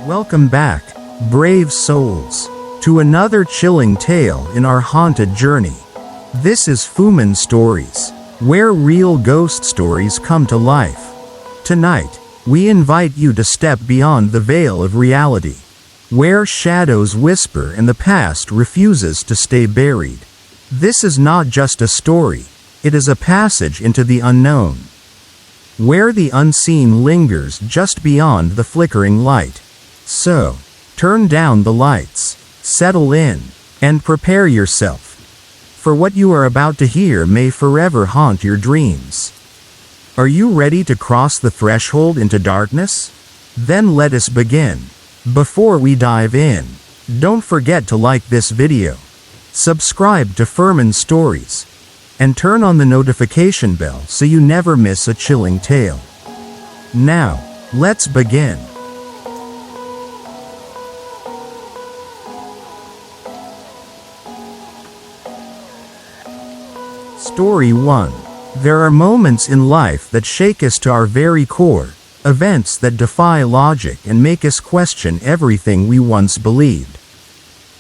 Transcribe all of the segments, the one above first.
Welcome back, brave souls, to another chilling tale in our haunted journey. This is FOGMAN Stories, where real ghost stories come to life. Tonight, we invite you to step beyond the veil of reality, where shadows whisper and the past refuses to stay buried. This is not just a story, it is a passage into the unknown, where the unseen lingers just beyond the flickering light. So, turn down the lights, settle in, and prepare yourself, for what you are about to hear may forever haunt your dreams. Are you ready to cross the threshold into darkness? Then let us begin. Before we dive in, don't forget to like this video, subscribe to FOGMAN Stories, and turn on the notification bell so you never miss a chilling tale. Now, let's begin. Story 1. There are moments in life that shake us to our very core, events that defy logic and make us question everything we once believed.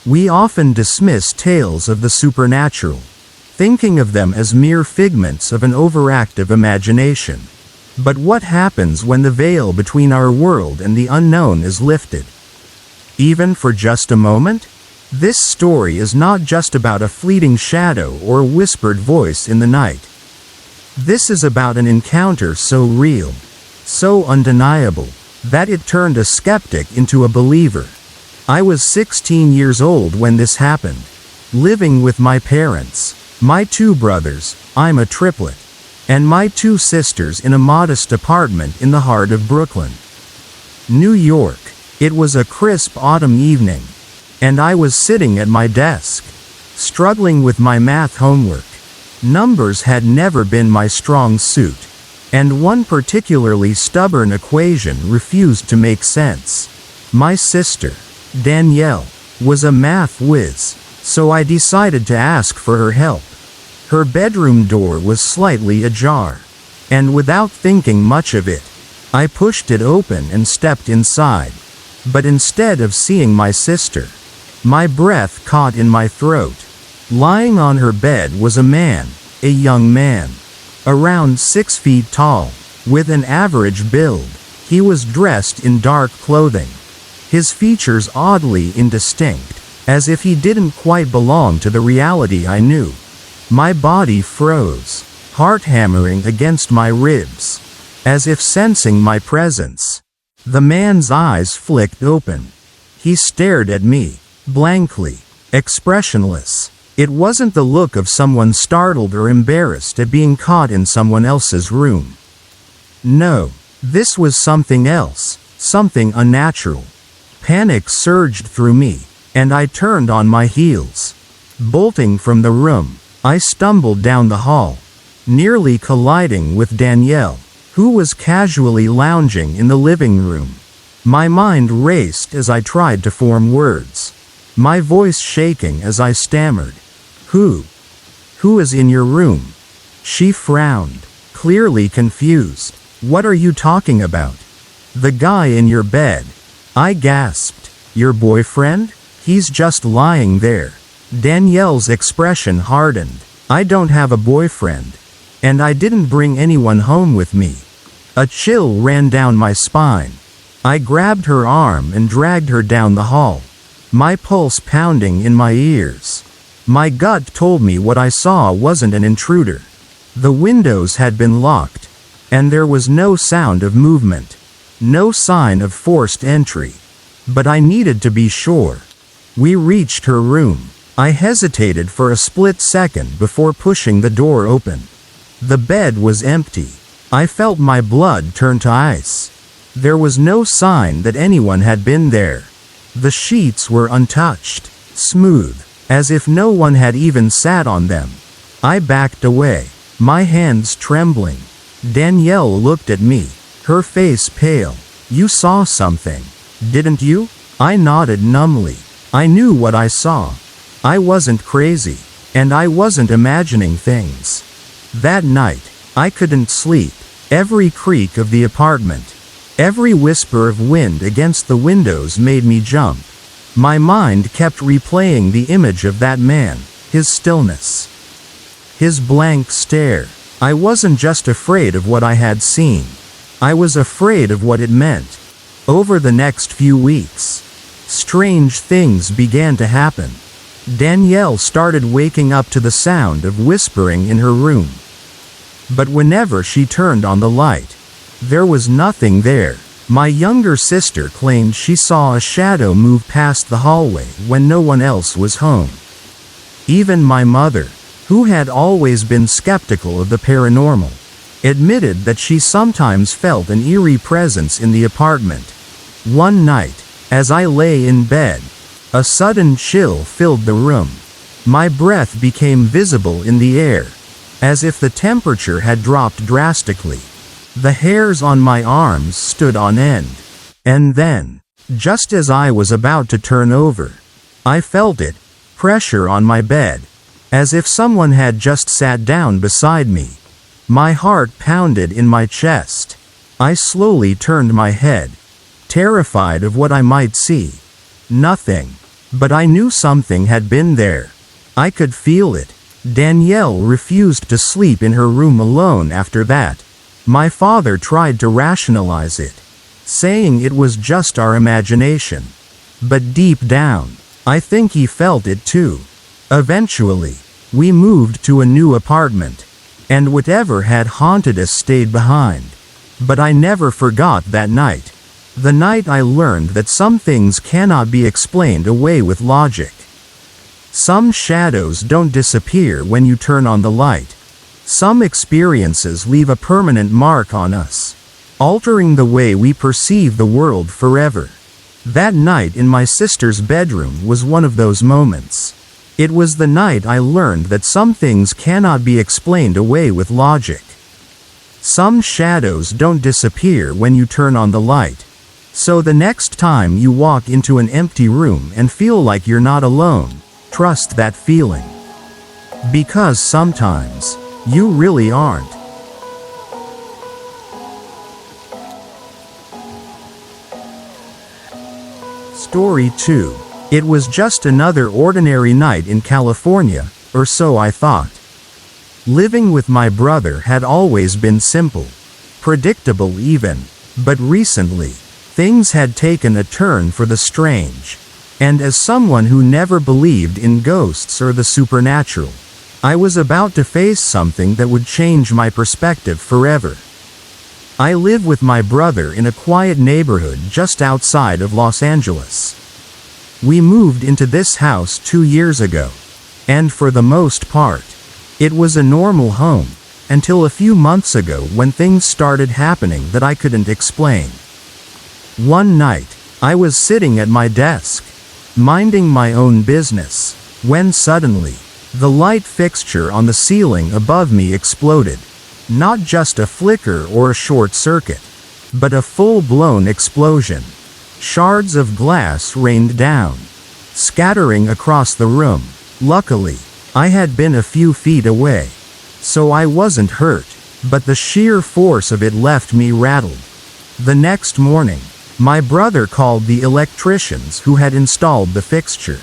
We often dismiss tales of the supernatural, thinking of them as mere figments of an overactive imagination. But what happens when the veil between our world and the unknown is lifted? Even for just a moment? This story is not just about a fleeting shadow or a whispered voice in the night. This is about an encounter so real, so undeniable, that it turned a skeptic into a believer. I was 16 years old when this happened, living with my parents, my 2 brothers, I'm a triplet, and my 2 sisters in a modest apartment in the heart of Brooklyn, New York. It was a crisp autumn evening, and I was sitting at my desk, struggling with my math homework. Numbers had never been my strong suit, and one particularly stubborn equation refused to make sense. My sister, Danielle, was a math whiz, so I decided to ask for her help. Her bedroom door was slightly ajar, and without thinking much of it, I pushed it open and stepped inside. But instead of seeing my sister, my breath caught in my throat. Lying on her bed was a man, a young man, around 6 feet tall, with an average build. He was dressed in dark clothing, his features oddly indistinct, as if he didn't quite belong to the reality I knew. My body froze, heart hammering against my ribs, as if sensing my presence. The man's eyes flicked open. He stared at me, blankly, expressionless. It wasn't the look of someone startled or embarrassed at being caught in someone else's room. No, this was something else, something unnatural. Panic surged through me, and I turned on my heels. Bolting from the room, I stumbled down the hall, nearly colliding with Danielle, who was casually lounging in the living room. My mind raced as I tried to form words, my voice shaking as I stammered. Who is in your room?" She frowned, clearly confused. "What are you talking about?" "The guy in your bed," I gasped. "Your boyfriend? He's just lying there." Danielle's expression hardened. "I don't have a boyfriend. And I didn't bring anyone home with me." A chill ran down my spine. I grabbed her arm and dragged her down the hall, my pulse pounding in my ears. My gut told me what I saw wasn't an intruder. The windows had been locked, and there was no sound of movement, no sign of forced entry. But I needed to be sure. We reached her room. I hesitated for a split second before pushing the door open. The bed was empty. I felt my blood turn to ice. There was no sign that anyone had been there. The sheets were untouched, smooth, as if no one had even sat on them. I backed away, my hands trembling. Danielle looked at me, her face pale. "You saw something, didn't you?" I nodded numbly. I knew what I saw. I wasn't crazy, and I wasn't imagining things. That night, I couldn't sleep. Every creak of the apartment, Every whisper of wind against the windows made me jump. My mind kept replaying the image of that man, his stillness, his blank stare. I wasn't just afraid of what I had seen. I was afraid of what it meant. Over the next few weeks, strange things began to happen. Danielle started waking up to the sound of whispering in her room. But whenever she turned on the light, there was nothing there. My younger sister claimed she saw a shadow move past the hallway when no one else was home. Even my mother, who had always been skeptical of the paranormal, admitted that she sometimes felt an eerie presence in the apartment. One night, as I lay in bed, a sudden chill filled the room. My breath became visible in the air, as if the temperature had dropped drastically. The hairs on my arms stood on end. And then, just as I was about to turn over, I felt it, pressure on my bed, as if someone had just sat down beside me. My heart pounded in my chest. I slowly turned my head, terrified of what I might see. Nothing. But I knew something had been there. I could feel it. Danielle refused to sleep in her room alone after that. My father tried to rationalize it, saying it was just our imagination. But deep down, I think he felt it too. Eventually, we moved to a new apartment, and whatever had haunted us stayed behind. But I never forgot that night. The night I learned that some things cannot be explained away with logic. Some shadows don't disappear when you turn on the light. Some experiences leave a permanent mark on us, altering the way we perceive the world forever. That night in my sister's bedroom was one of those moments. It was the night I learned that some things cannot be explained away with logic. Some shadows don't disappear when you turn on the light. So the next time you walk into an empty room and feel like you're not alone, trust that feeling. Because sometimes, you really aren't. Story 2. It was just another ordinary night in California, or so I thought. Living with my brother had always been simple, predictable even, but recently, things had taken a turn for the strange. And as someone who never believed in ghosts or the supernatural, I was about to face something that would change my perspective forever. I live with my brother in a quiet neighborhood just outside of Los Angeles. We moved into this house 2 years ago, and for the most part, it was a normal home, until a few months ago when things started happening that I couldn't explain. One night, I was sitting at my desk, minding my own business, when suddenly, the light fixture on the ceiling above me exploded. Not just a flicker or a short circuit, but a full-blown explosion. Shards of glass rained down, scattering across the room. Luckily, I had been a few feet away, so I wasn't hurt, but the sheer force of it left me rattled. The next morning, my brother called the electricians who had installed the fixture.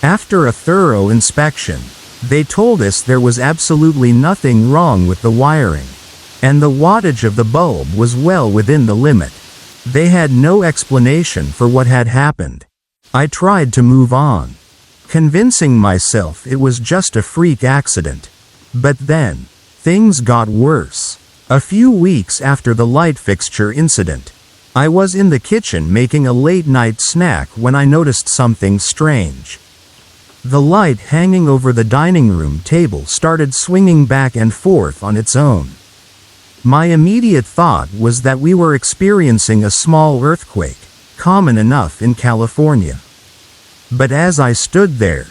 After a thorough inspection, they told us there was absolutely nothing wrong with the wiring, and the wattage of the bulb was well within the limit. They had no explanation for what had happened. I tried to move on, convincing myself it was just a freak accident. But then, things got worse. A few weeks after the light fixture incident, I was in the kitchen making a late-night snack when I noticed something strange. The light hanging over the dining room table started swinging back and forth on its own. My immediate thought was that we were experiencing a small earthquake, common enough in California. But as I stood there,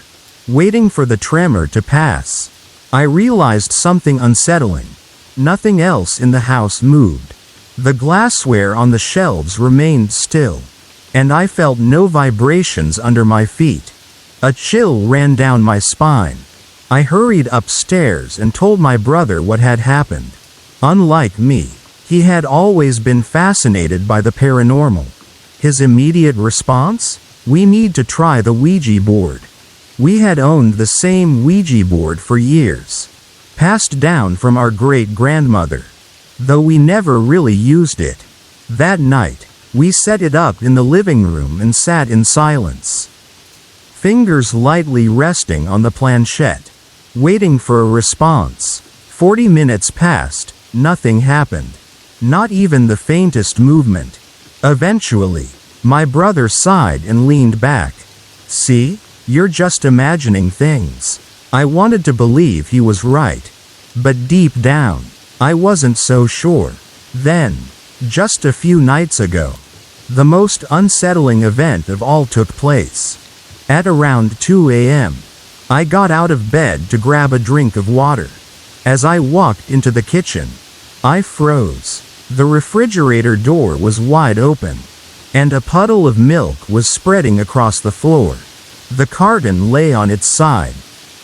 waiting for the tremor to pass, I realized something unsettling. Nothing else in the house moved. The glassware on the shelves remained still, and I felt no vibrations under my feet. A chill ran down my spine. I hurried upstairs and told my brother what had happened. Unlike me, He had always been fascinated by the paranormal. His immediate response? We need to try the Ouija board. We had owned the same Ouija board for years, passed down from our great-grandmother, though we never really used it. That night, we set it up in the living room and sat in silence, fingers lightly resting on the planchette, waiting for a response. 40 minutes passed, nothing happened. Not even the faintest movement. Eventually, my brother sighed and leaned back. See? You're just imagining things. I wanted to believe he was right. But deep down, I wasn't so sure. Then, just a few nights ago, the most unsettling event of all took place. At around 2 a.m., I got out of bed to grab a drink of water. As I walked into the kitchen, I froze. The refrigerator door was wide open, and a puddle of milk was spreading across the floor. The carton lay on its side,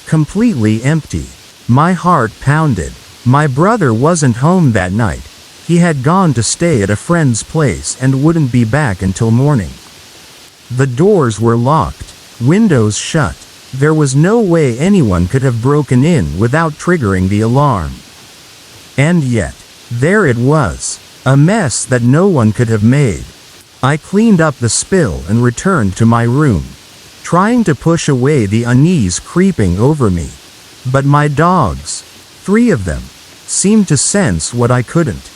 completely empty. My heart pounded. My brother wasn't home that night. He had gone to stay at a friend's place and wouldn't be back until morning. The doors were locked, windows shut. There was no way anyone could have broken in without triggering the alarm. And yet, there it was, a mess that no one could have made. I cleaned up the spill and returned to my room, trying to push away the unease creeping over me. But my dogs, 3 of them, seemed to sense what I couldn't.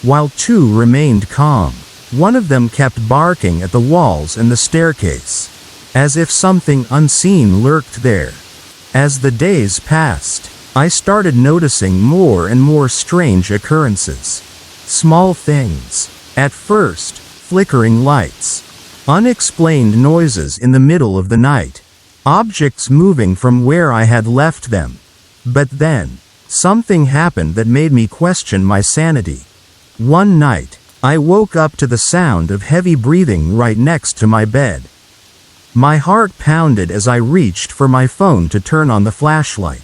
While 2 remained calm, one of them kept barking at the walls and the staircase, as if something unseen lurked there. As the days passed, I started noticing more and more strange occurrences. Small things. At first, flickering lights. Unexplained noises in the middle of the night. Objects moving from where I had left them. But then, something happened that made me question my sanity. One night, I woke up to the sound of heavy breathing right next to my bed. My heart pounded as I reached for my phone to turn on the flashlight.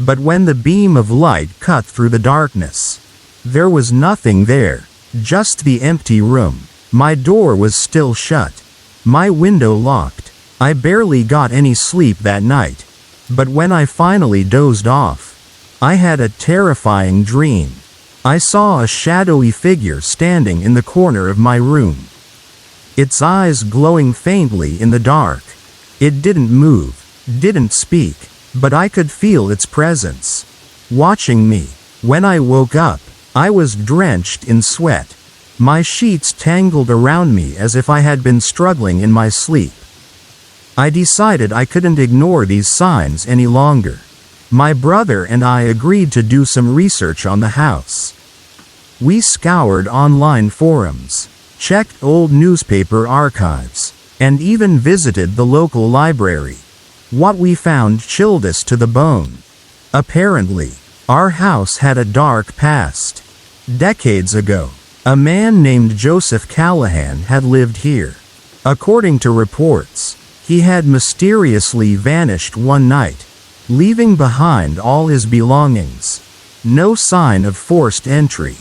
But when the beam of light cut through the darkness, there was nothing there, just the empty room. My door was still shut, my window locked. I barely got any sleep that night, but when I finally dozed off, I had a terrifying dream. I saw a shadowy figure standing in the corner of my room, its eyes glowing faintly in the dark. It didn't move, didn't speak, but I could feel its presence, watching me. When I woke up, I was drenched in sweat, my sheets tangled around me as if I had been struggling in my sleep. I decided I couldn't ignore these signs any longer. My brother and I agreed to do some research on the house. We scoured online forums, checked old newspaper archives, and even visited the local library. What we found chilled us to the bone. Apparently, our house had a dark past. Decades ago, a man named Joseph Callahan had lived here. According to reports, he had mysteriously vanished one night, leaving behind all his belongings. No sign of forced entry.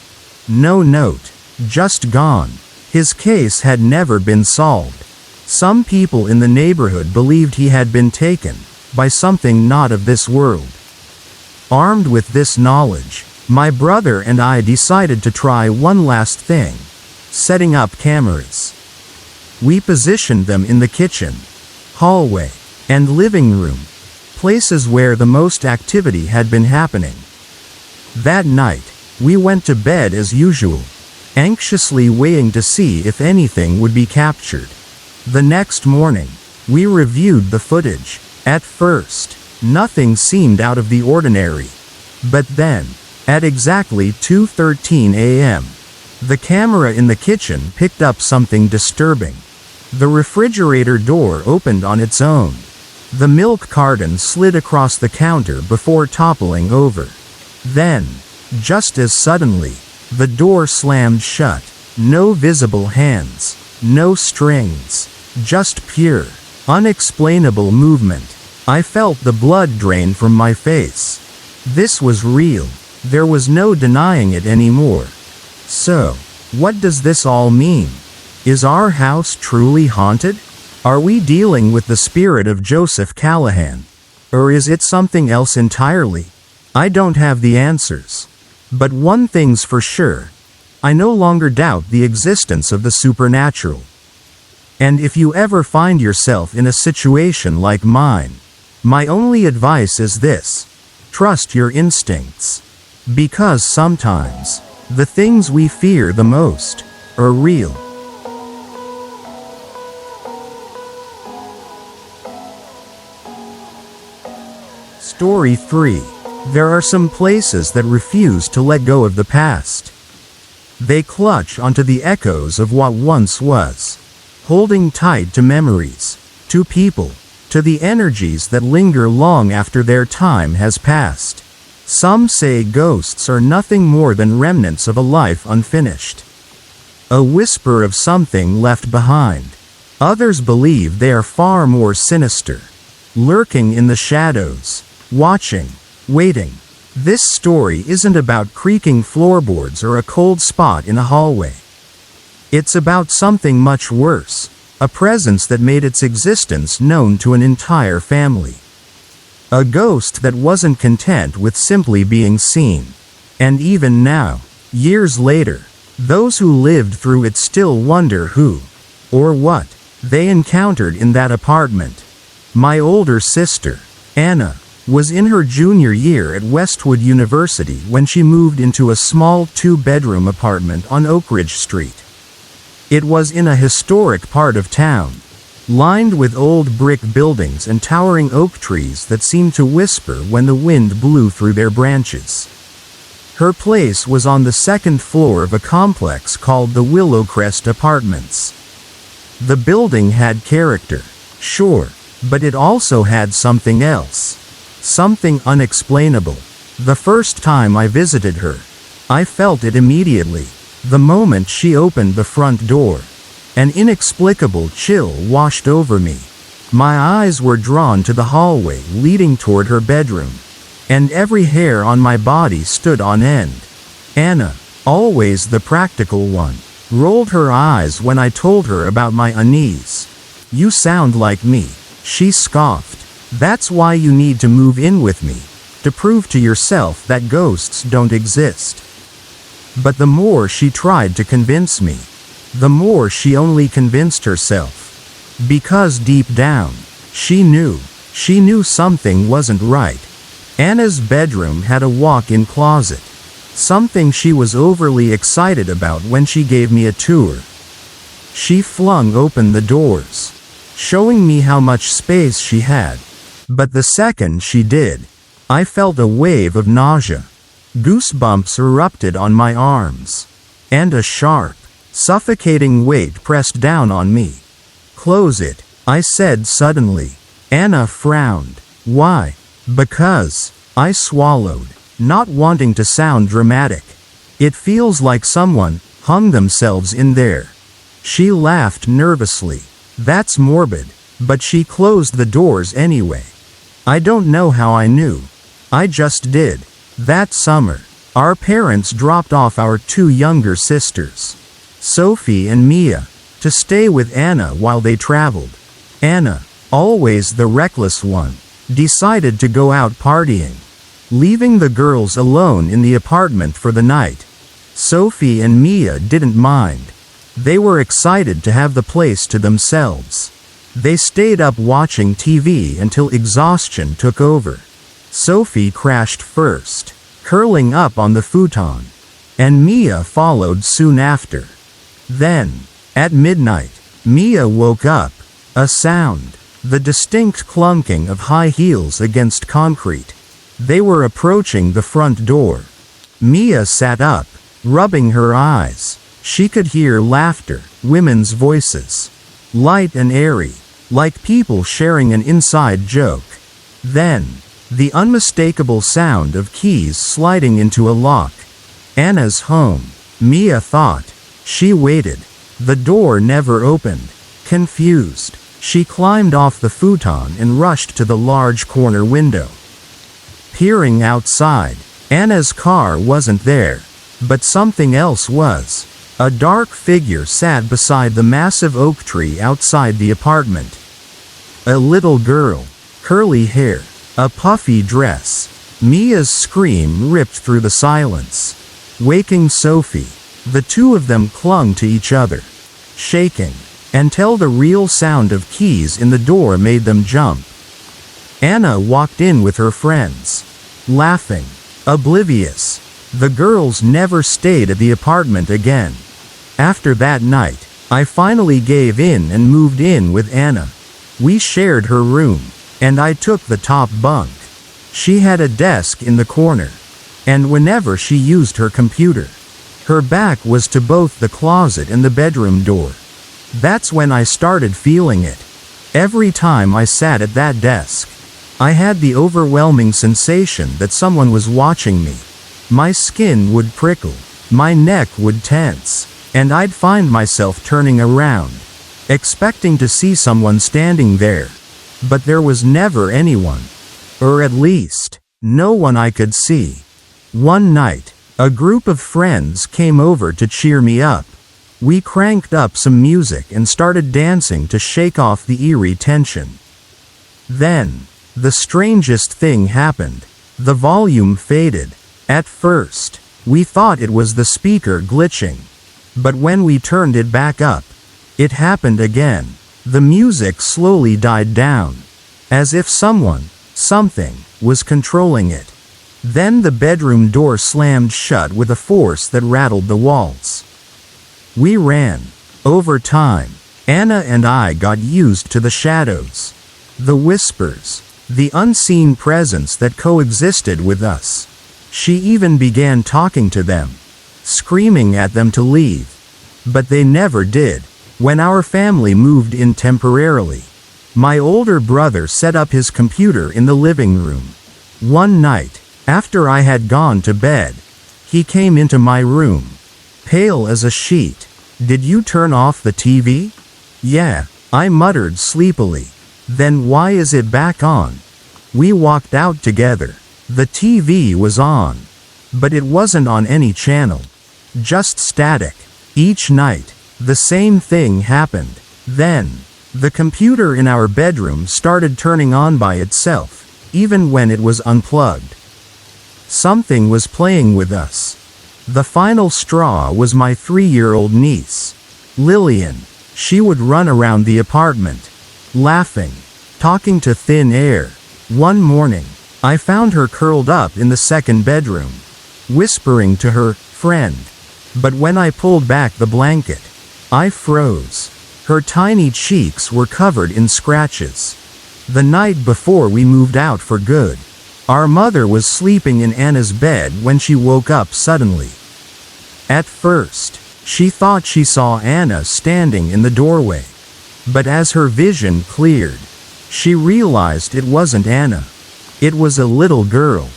No note. Just gone. His case had never been solved. Some people in the neighborhood believed he had been taken by something not of this world. Armed with this knowledge, my brother and I decided to try one last thing: setting up cameras. We positioned them in the kitchen, hallway, and living room, places where the most activity had been happening. That night, we went to bed as usual, anxiously waiting to see if anything would be captured. The next morning, we reviewed the footage. At first, nothing seemed out of the ordinary. But then, at exactly 2:13 a.m., the camera in the kitchen picked up something disturbing. The refrigerator door opened on its own. The milk carton slid across the counter before toppling over. Then, just as suddenly, the door slammed shut. No visible hands, no strings, just pure, unexplainable movement. I felt the blood drain from my face. This was real. There was no denying it anymore. So, what does this all mean? Is our house truly haunted? Are we dealing with the spirit of Joseph Callahan? Or is it something else entirely? I don't have the answers. But one thing's for sure. I no longer doubt the existence of the supernatural. And if you ever find yourself in a situation like mine, my only advice is this: trust your instincts. Because sometimes, the things we fear the most are real. Story 3. There are some places that refuse to let go of the past. They clutch onto the echoes of what once was, holding tight to memories, to people, to the energies that linger long after their time has passed. Some say ghosts are nothing more than remnants of a life unfinished, a whisper of something left behind. Others believe they are far more sinister, lurking in the shadows, watching, waiting. This story isn't about creaking floorboards or a cold spot in a hallway. It's about something much worse, a presence that made its existence known to an entire family. A ghost that wasn't content with simply being seen. And even now, years later, those who lived through it still wonder who, or what, they encountered in that apartment. My older sister, Anna, was in her junior year at Westwood University when she moved into a small 2-bedroom apartment on Oak Ridge Street. It was in a historic part of town, lined with old brick buildings and towering oak trees that seemed to whisper when the wind blew through their branches. Her place was on the second floor of a complex called the Willowcrest Apartments. The building had character, sure, but it also had something else. Something unexplainable. The first time I visited her, I felt it immediately. The moment she opened the front door, an inexplicable chill washed over me. My eyes were drawn to the hallway leading toward her bedroom, and every hair on my body stood on end. Anna, always the practical one, rolled her eyes when I told her about my unease. "You sound like me," she scoffed. "That's why you need to move in with me, to prove to yourself that ghosts don't exist." But the more she tried to convince me, the more she only convinced herself. Because deep down, she knew something wasn't right. Anna's bedroom had a walk-in closet, something she was overly excited about when she gave me a tour. She flung open the doors, showing me how much space she had. But the second she did, I felt a wave of nausea. Goosebumps erupted on my arms, and a sharp, suffocating weight pressed down on me. "Close it," I said suddenly. Anna frowned. "Why?" "Because," I swallowed, not wanting to sound dramatic. "It feels like someone hung themselves in there." She laughed nervously. "That's morbid," but she closed the doors anyway. I don't know how I knew. I just did. That summer, our parents dropped off our 2 younger sisters, Sophie and Mia, to stay with Anna while they traveled. Anna, always the reckless one, decided to go out partying, leaving the girls alone in the apartment for the night. Sophie and Mia didn't mind. They were excited to have the place to themselves. They stayed up watching TV until exhaustion took over. Sophie crashed first, curling up on the futon, and Mia followed soon after. Then, at midnight, Mia woke up. A sound, the distinct clunking of high heels against concrete. They were approaching the front door. Mia sat up, rubbing her eyes. She could hear laughter, women's voices, light and airy, like people sharing an inside joke. Then, the unmistakable sound of keys sliding into a lock. Anna's home, Mia thought. She waited. The door never opened. Confused, she climbed off the futon and rushed to the large corner window. Peering outside, Anna's car wasn't there. But something else was. A dark figure sat beside the massive oak tree outside the apartment. A little girl. Curly hair. A puffy dress. Mia's scream ripped through the silence, waking Sophie. The two of them clung to each other, shaking, until the real sound of keys in the door made them jump. Anna walked in with her friends, laughing, oblivious. The girls never stayed at the apartment again. After that night, I finally gave in and moved in with Anna. We shared her room, and I took the top bunk. She had a desk in the corner, and whenever she used her computer, her back was to both the closet and the bedroom door. That's when I started feeling it. Every time I sat at that desk, I had the overwhelming sensation that someone was watching me. My skin would prickle, my neck would tense, and I'd find myself turning around, expecting to see someone standing there. But there was never anyone. Or at least, no one I could see. One night, a group of friends came over to cheer me up. We cranked up some music and started dancing to shake off the eerie tension. Then, the strangest thing happened. The volume faded. At first, we thought it was the speaker glitching. But when we turned it back up, it happened again. The music slowly died down, as if something was controlling it. Then the bedroom door slammed shut with a force that rattled the walls. We ran. Over time, Anna and I got used to the shadows, the whispers, the unseen presence that coexisted with us. She even began talking to them, screaming at them to leave. But they never did. When our family moved in temporarily, my older brother set up his computer in the living room. One night, after I had gone to bed, he came into my room, pale as a sheet. "Did you turn off the TV?" "Yeah," I muttered sleepily. "Then why is it back on?" We walked out together. The TV was on, but it wasn't on any channel, just static. Each night, the same thing happened. Then, the computer in our bedroom started turning on by itself, even when it was unplugged. Something was playing with us. The final straw was my 3-year-old niece, Lillian. She would run around the apartment, laughing, talking to thin air. One morning, I found her curled up in the second bedroom, whispering to her friend. But when I pulled back the blanket, I froze. Her tiny cheeks were covered in scratches. The night before we moved out for good, our mother was sleeping in Anna's bed when she woke up suddenly. At first, she thought she saw Anna standing in the doorway. But as her vision cleared, she realized it wasn't Anna. It was a little girl.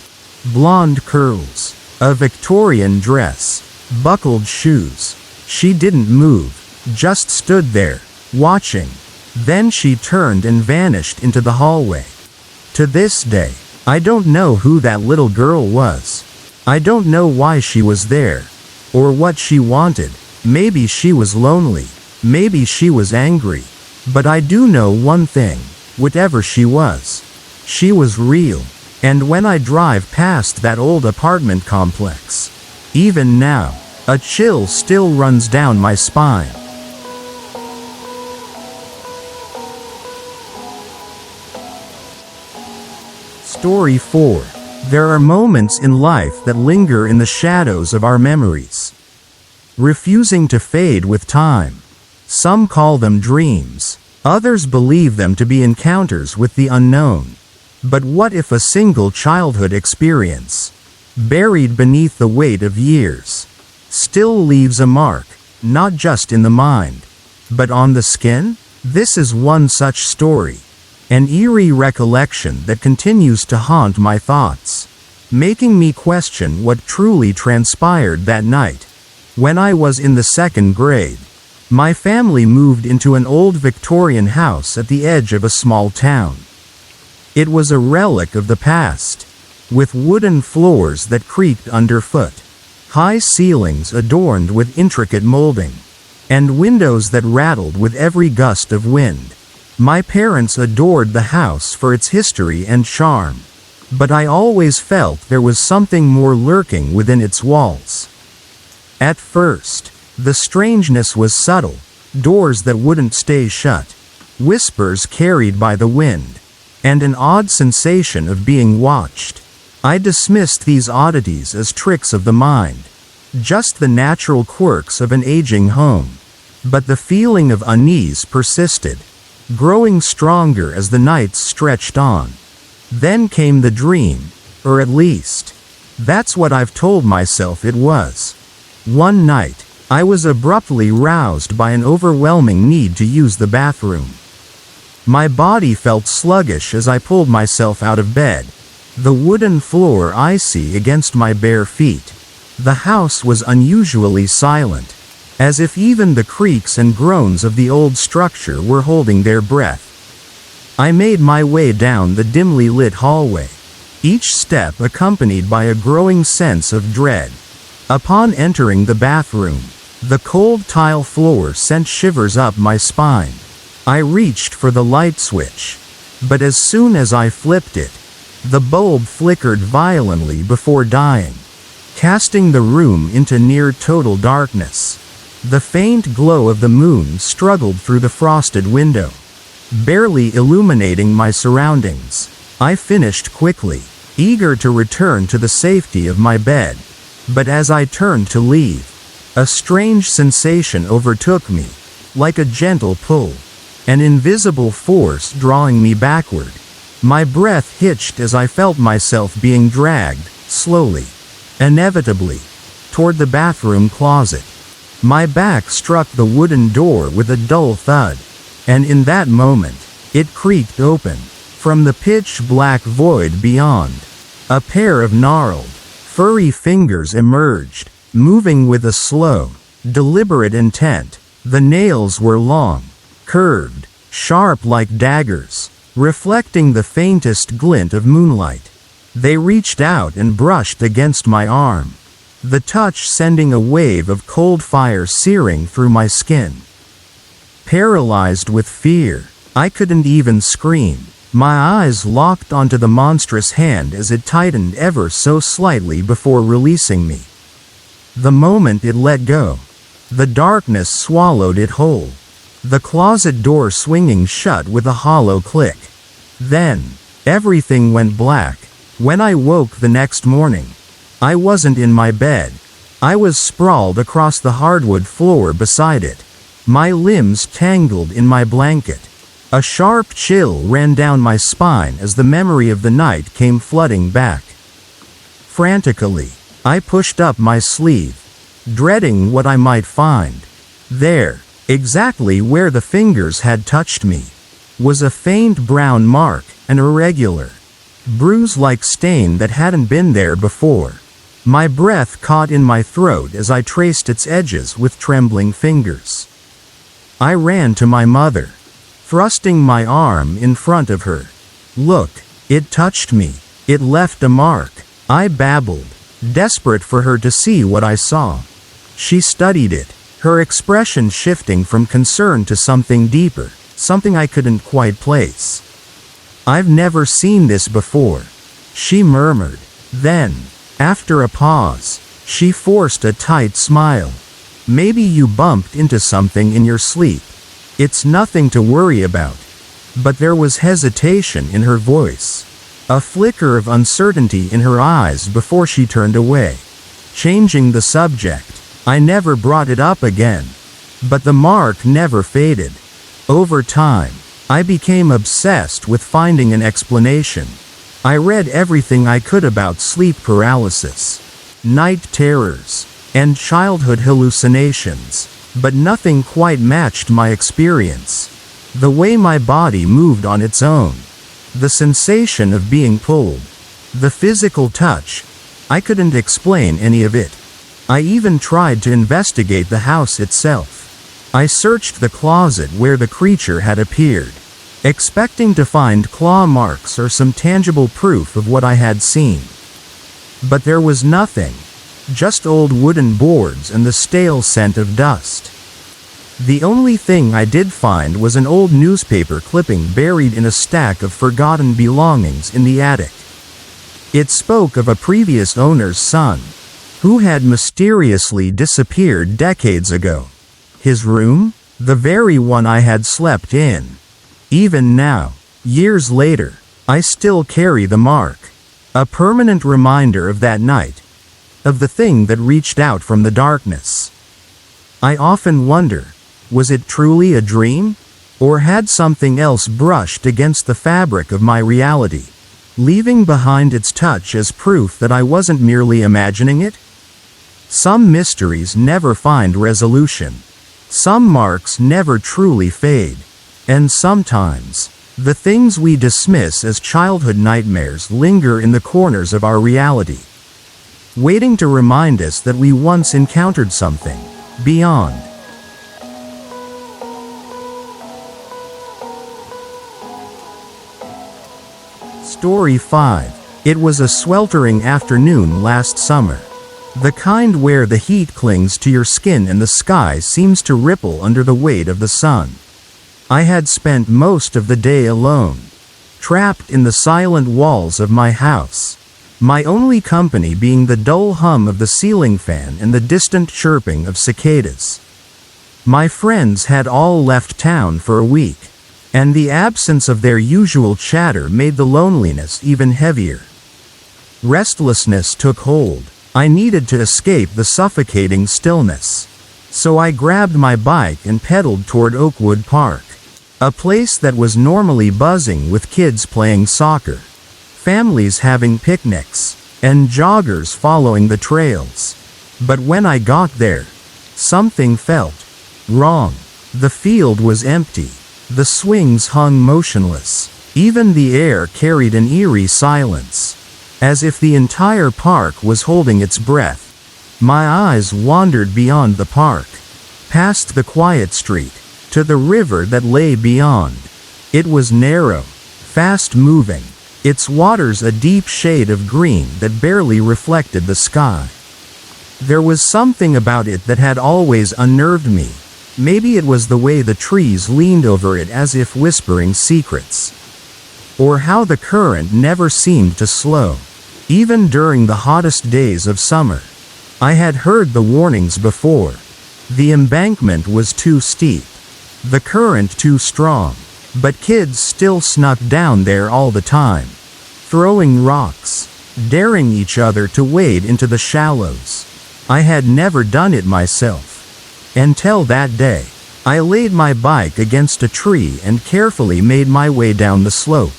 Blonde curls, a Victorian dress, buckled shoes. She didn't move, just stood there, watching. Then she turned and vanished into the hallway. To this day, I don't know who that little girl was. I don't know why she was there, or what she wanted. Maybe she was lonely, maybe she was angry. But I do know one thing, whatever she was real. And when I drive past that old apartment complex, even now, a chill still runs down my spine. Story 4. There are moments in life that linger in the shadows of our memories, refusing to fade with time. Some call them dreams. Others believe them to be encounters with the unknown. But what if a single childhood experience, buried beneath the weight of years, still leaves a mark, not just in the mind, but on the skin? This is one such story. An eerie recollection that continues to haunt my thoughts, making me question what truly transpired that night. When I was in the 2nd grade, my family moved into an old Victorian house at the edge of a small town. It was a relic of the past, with wooden floors that creaked underfoot, high ceilings adorned with intricate molding, and windows that rattled with every gust of wind. My parents adored the house for its history and charm, but I always felt there was something more lurking within its walls. At first, the strangeness was subtle, doors that wouldn't stay shut, whispers carried by the wind, and an odd sensation of being watched. I dismissed these oddities as tricks of the mind, just the natural quirks of an aging home. But the feeling of unease persisted, growing stronger as the nights stretched on. Then came the dream, or at least, that's what I've told myself it was. One night, I was abruptly roused by an overwhelming need to use the bathroom. My body felt sluggish as I pulled myself out of bed, the wooden floor icy against my bare feet. The house was unusually silent, as if even the creaks and groans of the old structure were holding their breath. I made my way down the dimly lit hallway, each step accompanied by a growing sense of dread. Upon entering the bathroom, the cold tile floor sent shivers up my spine. I reached for the light switch, but as soon as I flipped it, the bulb flickered violently before dying, casting the room into near total darkness. The faint glow of the moon struggled through the frosted window, barely illuminating my surroundings. I finished quickly, eager to return to the safety of my bed. But as I turned to leave, a strange sensation overtook me, like a gentle pull, an invisible force drawing me backward. My breath hitched as I felt myself being dragged, slowly, inevitably, toward the bathroom closet. My back struck the wooden door with a dull thud, and in that moment, it creaked open. From the pitch-black void beyond, a pair of gnarled, furry fingers emerged, moving with a slow, deliberate intent. The nails were long, curved, sharp like daggers, reflecting the faintest glint of moonlight. They reached out and brushed against my arm, the touch sending a wave of cold fire searing through my skin. Paralyzed with fear, I couldn't even scream. My eyes locked onto the monstrous hand as it tightened ever so slightly before releasing me. The moment it let go, the darkness swallowed it whole, the closet door swinging shut with a hollow click. Then, everything went black. When I woke the next morning, I wasn't in my bed. I was sprawled across the hardwood floor beside it, my limbs tangled in my blanket. A sharp chill ran down my spine as the memory of the night came flooding back. Frantically, I pushed up my sleeve, dreading what I might find. There, exactly where the fingers had touched me, was a faint brown mark, an irregular, bruise-like stain that hadn't been there before. My breath caught in my throat as I traced its edges with trembling fingers. I ran to my mother, thrusting my arm in front of her. "Look, it touched me. It left a mark," I babbled, desperate for her to see what I saw. She studied it, her expression shifting from concern to something deeper, something I couldn't quite place. "I've never seen this before," she murmured. Then, after a pause, she forced a tight smile. "Maybe you bumped into something in your sleep. It's nothing to worry about." But there was hesitation in her voice, a flicker of uncertainty in her eyes before she turned away. Changing the subject, I never brought it up again. But the mark never faded. Over time, I became obsessed with finding an explanation. I read everything I could about sleep paralysis, night terrors, and childhood hallucinations, but nothing quite matched my experience. The way my body moved on its own, the sensation of being pulled, the physical touch, I couldn't explain any of it. I even tried to investigate the house itself. I searched the closet where the creature had appeared, expecting to find claw marks or some tangible proof of what I had seen. But there was nothing. Just old wooden boards and the stale scent of dust. The only thing I did find was an old newspaper clipping buried in a stack of forgotten belongings in the attic. It spoke of a previous owner's son, who had mysteriously disappeared decades ago. His room? The very one I had slept in. Even now, years later, I still carry the mark. A permanent reminder of that night. Of the thing that reached out from the darkness. I often wonder, was it truly a dream? Or had something else brushed against the fabric of my reality, leaving behind its touch as proof that I wasn't merely imagining it? Some mysteries never find resolution. Some marks never truly fade. And sometimes, the things we dismiss as childhood nightmares linger in the corners of our reality, waiting to remind us that we once encountered something beyond. Story 5. It was a sweltering afternoon last summer. The kind where the heat clings to your skin and the sky seems to ripple under the weight of the sun. I had spent most of the day alone, trapped in the silent walls of my house, my only company being the dull hum of the ceiling fan and the distant chirping of cicadas. My friends had all left town for a week, and the absence of their usual chatter made the loneliness even heavier. Restlessness took hold. I needed to escape the suffocating stillness. So I grabbed my bike and pedaled toward Oakwood Park, a place that was normally buzzing with kids playing soccer, families having picnics, and joggers following the trails. But when I got there, something felt wrong. The field was empty. The swings hung motionless. Even the air carried an eerie silence, as if the entire park was holding its breath. My eyes wandered beyond the park, past the quiet street, to the river that lay beyond. It was narrow, fast-moving, its waters a deep shade of green that barely reflected the sky. There was something about it that had always unnerved me. Maybe it was the way the trees leaned over it as if whispering secrets. Or how the current never seemed to slow, even during the hottest days of summer. I had heard the warnings before. The embankment was too steep, the current too strong, but kids still snuck down there all the time, throwing rocks, daring each other to wade into the shallows. I had never done it myself. Until that day, I laid my bike against a tree and carefully made my way down the slope.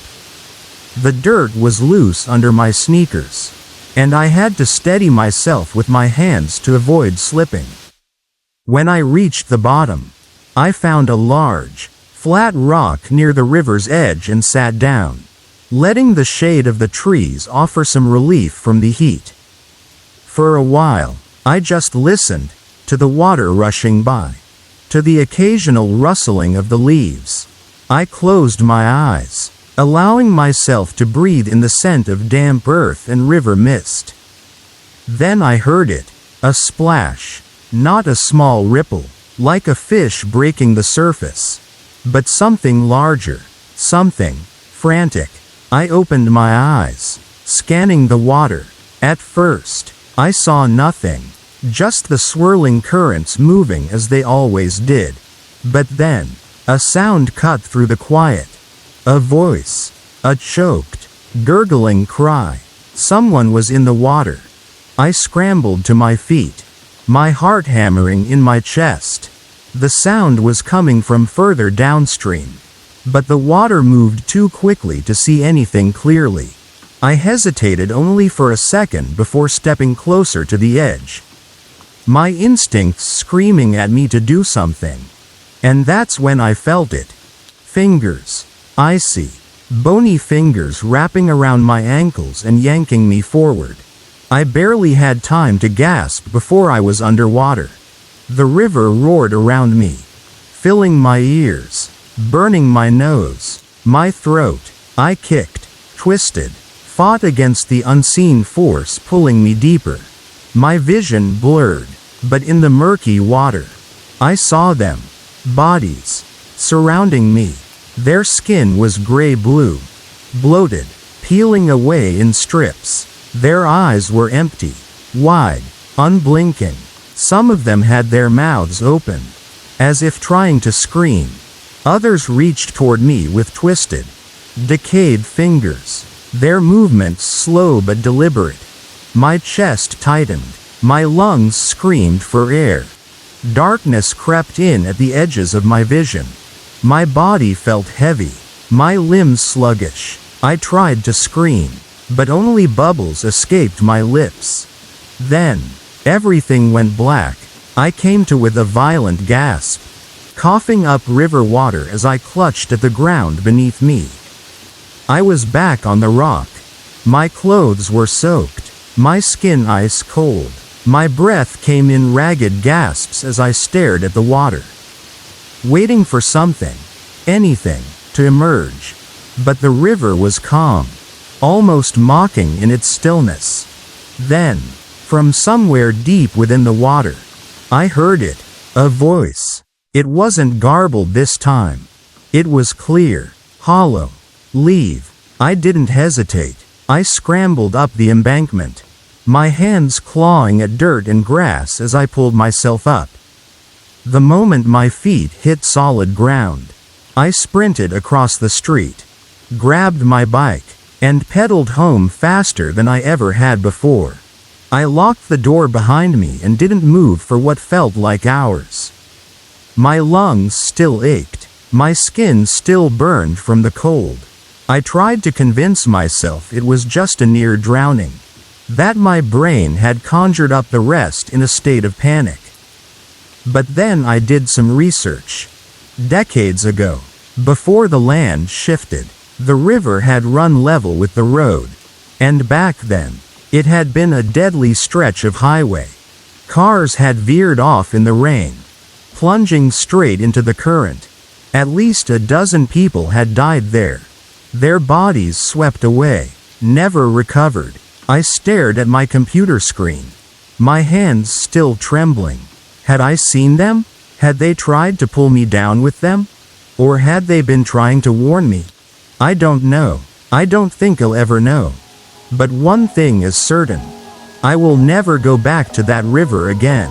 The dirt was loose under my sneakers, and I had to steady myself with my hands to avoid slipping. When I reached the bottom, I found a large, flat rock near the river's edge and sat down, letting the shade of the trees offer some relief from the heat. For a while, I just listened, to the water rushing by, to the occasional rustling of the leaves. I closed my eyes, allowing myself to breathe in the scent of damp earth and river mist. Then I heard it, a splash, not a small ripple, like a fish breaking the surface, but something larger, something frantic. I opened my eyes, scanning the water. At first, I saw nothing. Just the swirling currents moving as they always did. But then, a sound cut through the quiet. A voice. A choked, gurgling cry. Someone was in the water. I scrambled to my feet, my heart hammering in my chest. The sound was coming from further downstream, but the water moved too quickly to see anything clearly. I hesitated only for a second before stepping closer to the edge, my instincts screaming at me to do something. And that's when I felt it. Fingers. Icy, bony fingers wrapping around my ankles and yanking me forward. I barely had time to gasp before I was underwater. The river roared around me, filling my ears, burning my nose, my throat. I kicked, twisted, fought against the unseen force pulling me deeper. My vision blurred, but in the murky water, I saw them. Bodies. Surrounding me. Their skin was gray-blue. Bloated. Peeling away in strips. Their eyes were empty. Wide. Unblinking. Some of them had their mouths open, as if trying to scream. Others reached toward me with twisted, decayed fingers. Their movements slow but deliberate. My chest tightened. My lungs screamed for air. Darkness crept in at the edges of my vision. My body felt heavy. My limbs sluggish. I tried to scream, but only bubbles escaped my lips. Then, everything went black. I came to with a violent gasp, coughing up river water as I clutched at the ground beneath me. I was back on the rock. My clothes were soaked, my skin ice cold. My breath came in ragged gasps as I stared at the water, waiting for something, anything, to emerge. But the river was calm, almost mocking in its stillness. Then, from somewhere deep within the water, I heard it, a voice. It wasn't garbled this time. It was clear, hollow. Leave. I didn't hesitate. I scrambled up the embankment, my hands clawing at dirt and grass as I pulled myself up. The moment my feet hit solid ground, I sprinted across the street, grabbed my bike, and pedaled home faster than I ever had before. I locked the door behind me and didn't move for what felt like hours. My lungs still ached. My skin still burned from the cold. I tried to convince myself it was just a near drowning, that my brain had conjured up the rest in a state of panic. But then I did some research. Decades ago, before the land shifted, the river had run level with the road, and back then, it had been a deadly stretch of highway. Cars had veered off in the rain, plunging straight into the current. At least a dozen people had died there. Their bodies swept away, never recovered. I stared at my computer screen, my hands still trembling. Had I seen them? Had they tried to pull me down with them? Or had they been trying to warn me? I don't know. I don't think I'll ever know. But one thing is certain. I will never go back to that river again.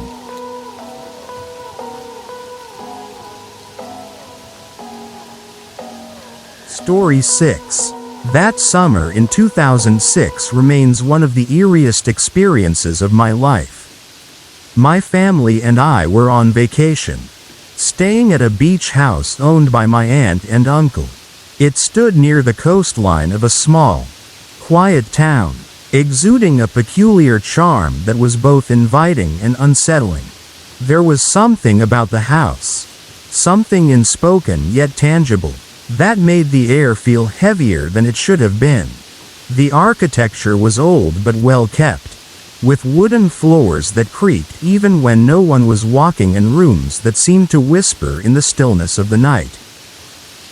Story 6. That summer in 2006 remains one of the eeriest experiences of my life. My family and I were on vacation, staying at a beach house owned by my aunt and uncle. It stood near the coastline of a small, quiet town, exuding a peculiar charm that was both inviting and unsettling. There was something about the house, something unspoken yet tangible, that made the air feel heavier than it should have been. The architecture was old but well kept, with wooden floors that creaked even when no one was walking and rooms that seemed to whisper in the stillness of the night.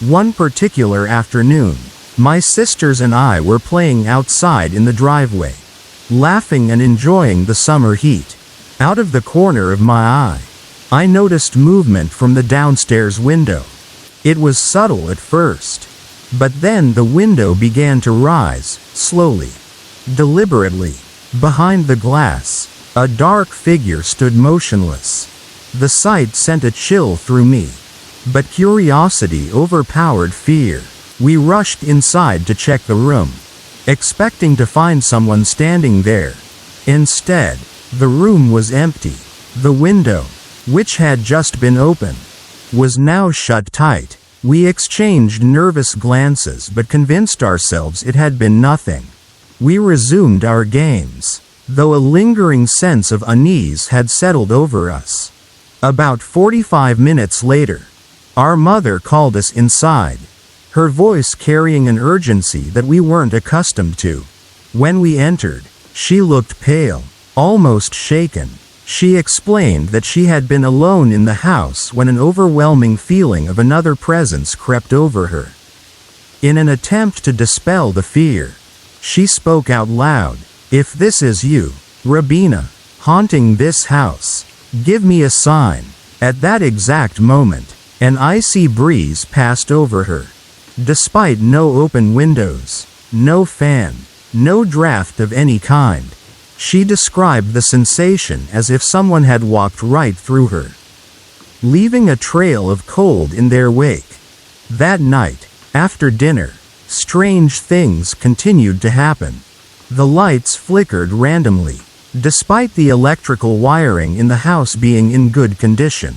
One particular afternoon, my sisters and I were playing outside in the driveway, laughing and enjoying the summer heat. Out of the corner of my eye, I noticed movement from the downstairs window. It was subtle at first, but then the window began to rise, slowly, deliberately. Behind the glass, a dark figure stood motionless. The sight sent a chill through me, but curiosity overpowered fear. We rushed inside to check the room, expecting to find someone standing there. Instead, the room was empty. The window, which had just been open, was now shut tight. We exchanged nervous glances but convinced ourselves it had been nothing. We resumed our games, though a lingering sense of unease had settled over us. About 45 minutes later, our mother called us inside, her voice carrying an urgency that we weren't accustomed to. When we entered, she looked pale, almost shaken. She explained that she had been alone in the house when an overwhelming feeling of another presence crept over her. In an attempt to dispel the fear, she spoke out loud, "If this is you, Rabina, haunting this house. Give me a sign." At that exact moment, an icy breeze passed over her. Despite no open windows, no fan, no draft of any kind, she described the sensation as if someone had walked right through her, leaving a trail of cold in their wake. That night, after dinner, strange things continued to happen. The lights flickered randomly, despite the electrical wiring in the house being in good condition.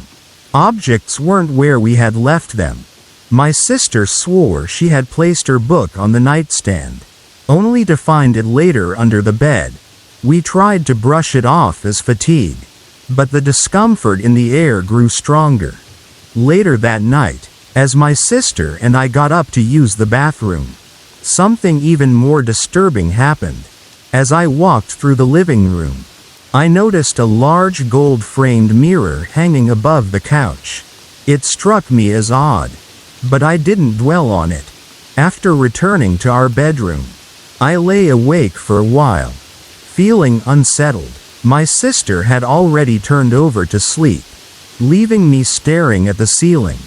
Objects weren't where we had left them. My sister swore she had placed her book on the nightstand, only to find it later under the bed. We tried to brush it off as fatigue, but the discomfort in the air grew stronger. Later that night, as my sister and I got up to use the bathroom, something even more disturbing happened. As I walked through the living room, I noticed a large gold-framed mirror hanging above the couch. It struck me as odd, but I didn't dwell on it. After returning to our bedroom, I lay awake for a while, feeling unsettled. My sister had already turned over to sleep, leaving me staring at the ceiling,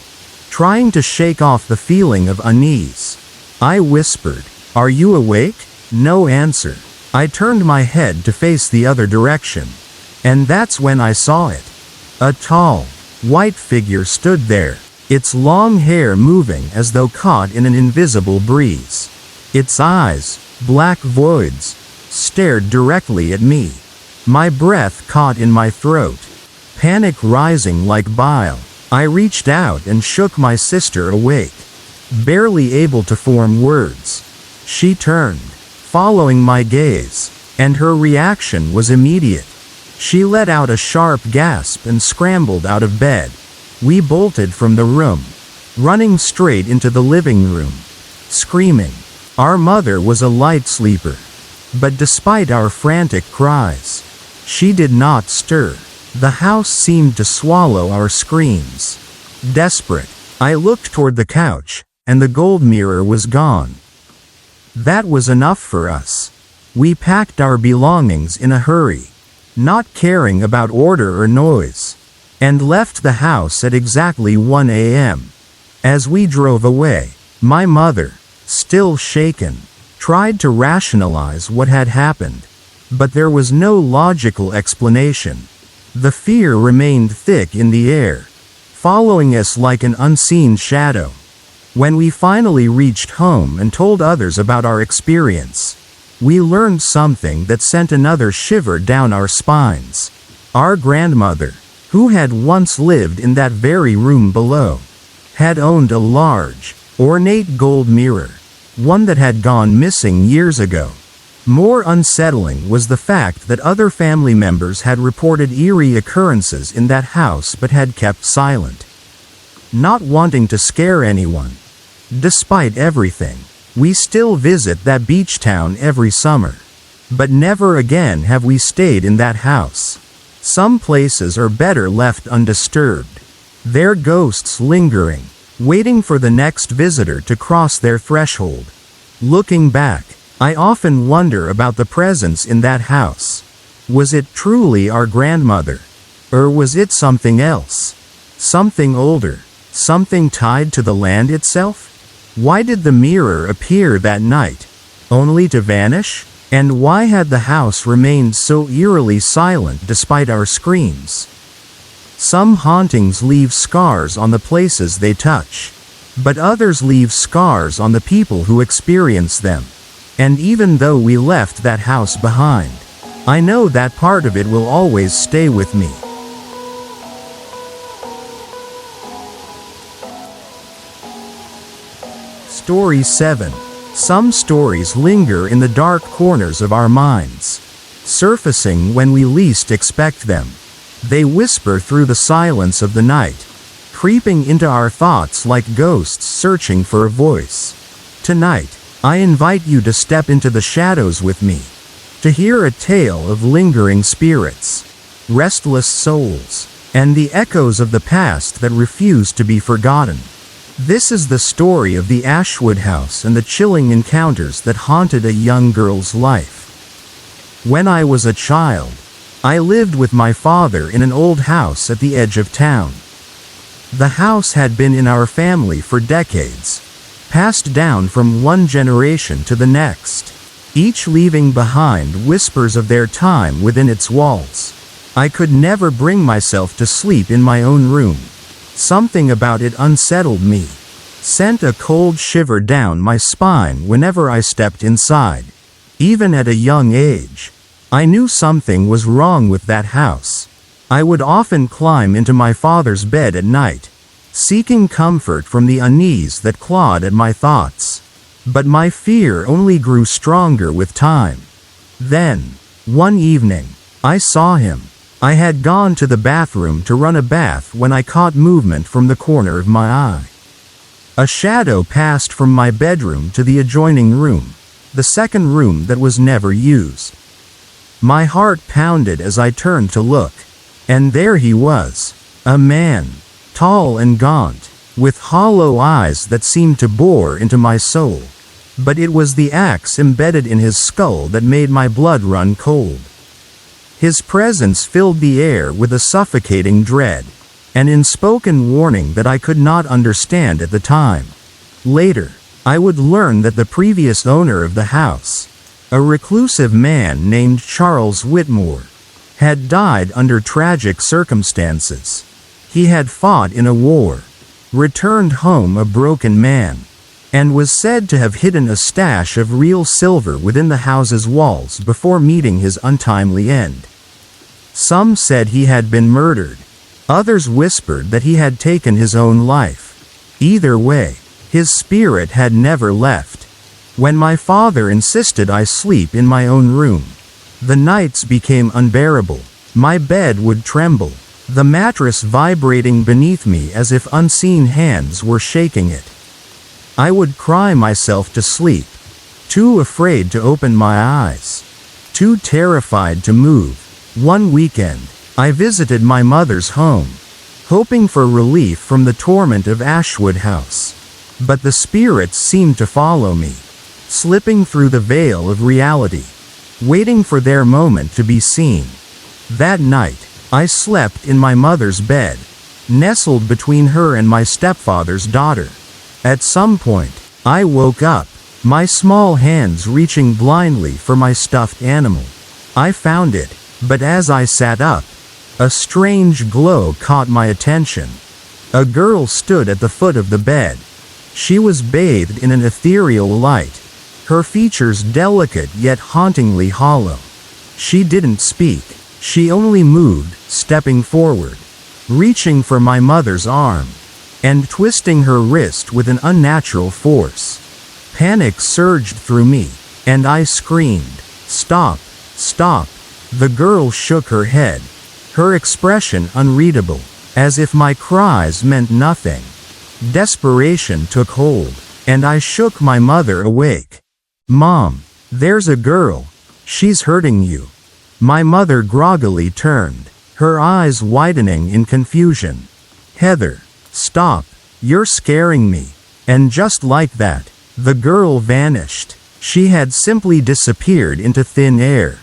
trying to shake off the feeling of unease. I whispered, "Are you awake?" No answer. I turned my head to face the other direction, and that's when I saw it. A tall, white figure stood there, its long hair moving as though caught in an invisible breeze. Its eyes, black voids, stared directly at me. My breath caught in my throat, panic rising like bile. I reached out and shook my sister awake, barely able to form words. She turned, following my gaze, and her reaction was immediate. She let out a sharp gasp and scrambled out of bed. We bolted from the room, running straight into the living room, screaming. Our mother was a light sleeper, but despite our frantic cries, she did not stir. The house seemed to swallow our screams. Desperate, I looked toward the couch, and the gold mirror was gone. That was enough for us. We packed our belongings in a hurry, not caring about order or noise, and left the house at exactly 1 a.m. As we drove away, my mother, still shaken, tried to rationalize what had happened, but there was no logical explanation. The fear remained thick in the air, following us like an unseen shadow. When we finally reached home and told others about our experience, we learned something that sent another shiver down our spines. Our grandmother, who had once lived in that very room below, had owned a large, ornate gold mirror, one that had gone missing years ago. More unsettling was the fact that other family members had reported eerie occurrences in that house but had kept silent. Not wanting to scare anyone, despite everything, we still visit that beach town every summer. But never again have we stayed in that house. Some places are better left undisturbed, their ghosts lingering, waiting for the next visitor to cross their threshold. Looking back, I often wonder about the presence in that house. Was it truly our grandmother? Or was it something else? Something older? Something tied to the land itself? Why did the mirror appear that night, only to vanish? And why had the house remained so eerily silent despite our screams? Some hauntings leave scars on the places they touch, but others leave scars on the people who experience them. And even though we left that house behind, I know that part of it will always stay with me. Story 7. Some stories linger in the dark corners of our minds, surfacing when we least expect them. They whisper through the silence of the night, creeping into our thoughts like ghosts searching for a voice. Tonight, I invite you to step into the shadows with me, to hear a tale of lingering spirits, restless souls, and the echoes of the past that refuse to be forgotten. This is the story of the Ashwood House and the chilling encounters that haunted a young girl's life. When I was a child, I lived with my father in an old house at the edge of town. The house had been in our family for decades, passed down from one generation to the next, each leaving behind whispers of their time within its walls. I could never bring myself to sleep in my own room. Something about it unsettled me, sent a cold shiver down my spine whenever I stepped inside. Even at a young age, I knew something was wrong with that house. I would often climb into my father's bed at night, seeking comfort from the unease that clawed at my thoughts. But my fear only grew stronger with time. Then, one evening, I saw him. I had gone to the bathroom to run a bath when I caught movement from the corner of my eye. A shadow passed from my bedroom to the adjoining room, the second room that was never used. My heart pounded as I turned to look, and there he was, a man, tall and gaunt, with hollow eyes that seemed to bore into my soul. But it was the axe embedded in his skull that made my blood run cold. His presence filled the air with a suffocating dread, an unspoken warning that I could not understand at the time. Later, I would learn that the previous owner of the house, a reclusive man named Charles Whitmore, had died under tragic circumstances. He had fought in a war, returned home a broken man, and was said to have hidden a stash of real silver within the house's walls before meeting his untimely end. Some said he had been murdered. Others whispered that he had taken his own life. Either way, his spirit had never left. When my father insisted I sleep in my own room, the nights became unbearable. My bed would tremble, the mattress vibrating beneath me as if unseen hands were shaking it. I would cry myself to sleep, too afraid to open my eyes, too terrified to move. One weekend, I visited my mother's home, hoping for relief from the torment of Ashwood House. But the spirits seemed to follow me, slipping through the veil of reality, waiting for their moment to be seen. That night, I slept in my mother's bed, nestled between her and my stepfather's daughter. At some point, I woke up, my small hands reaching blindly for my stuffed animal. I found it, but as I sat up, a strange glow caught my attention. A girl stood at the foot of the bed. She was bathed in an ethereal light, her features delicate yet hauntingly hollow. She didn't speak, she only moved, stepping forward, reaching for my mother's arm, and twisting her wrist with an unnatural force. Panic surged through me, and I screamed, "Stop! Stop!" The girl shook her head, her expression unreadable, as if my cries meant nothing. Desperation took hold, and I shook my mother awake. "Mom, there's a girl. She's hurting you." My mother groggily turned, her eyes widening in confusion. "Heather, stop, you're scaring me." And just like that, the girl vanished. She had simply disappeared into thin air.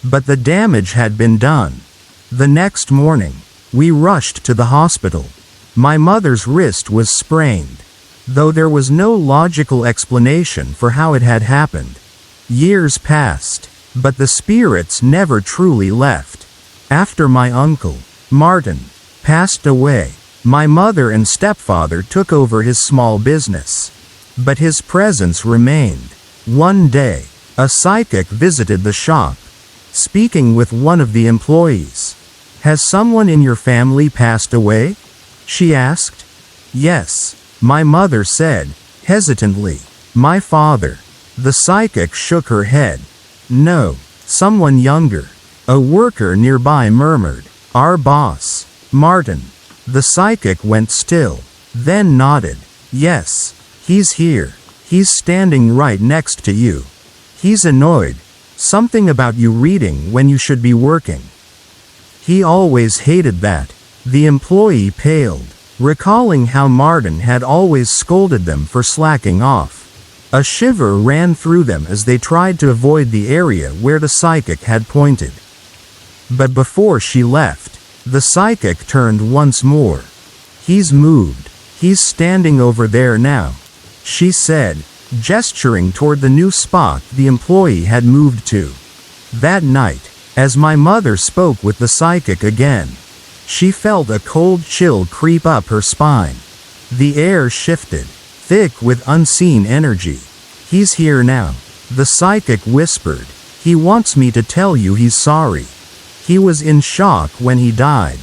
But the damage had been done. The next morning, we rushed to the hospital. My mother's wrist was sprained, though there was no logical explanation for how it had happened. Years passed, but the spirits never truly left. After my uncle, Martin, passed away, my mother and stepfather took over his small business. But his presence remained. One day, a psychic visited the shop, speaking with one of the employees. "Has someone in your family passed away?" she asked. "Yes," my mother said, hesitantly. "My father." The psychic shook her head. "No, someone younger." A worker nearby murmured, "Our boss, Martin." The psychic went still, then nodded. "Yes, he's here. He's standing right next to you. He's annoyed. Something about you reading when you should be working." He always hated that. The employee paled, recalling how Martin had always scolded them for slacking off. A shiver ran through them as they tried to avoid the area where the psychic had pointed. But before she left, the psychic turned once more. "He's moved. He's standing over there now," she said, gesturing toward the new spot the employee had moved to. That night, as my mother spoke with the psychic again, she felt a cold chill creep up her spine. The air shifted, thick with unseen energy. "He's here now," the psychic whispered. "He wants me to tell you he's sorry. He was in shock when he died,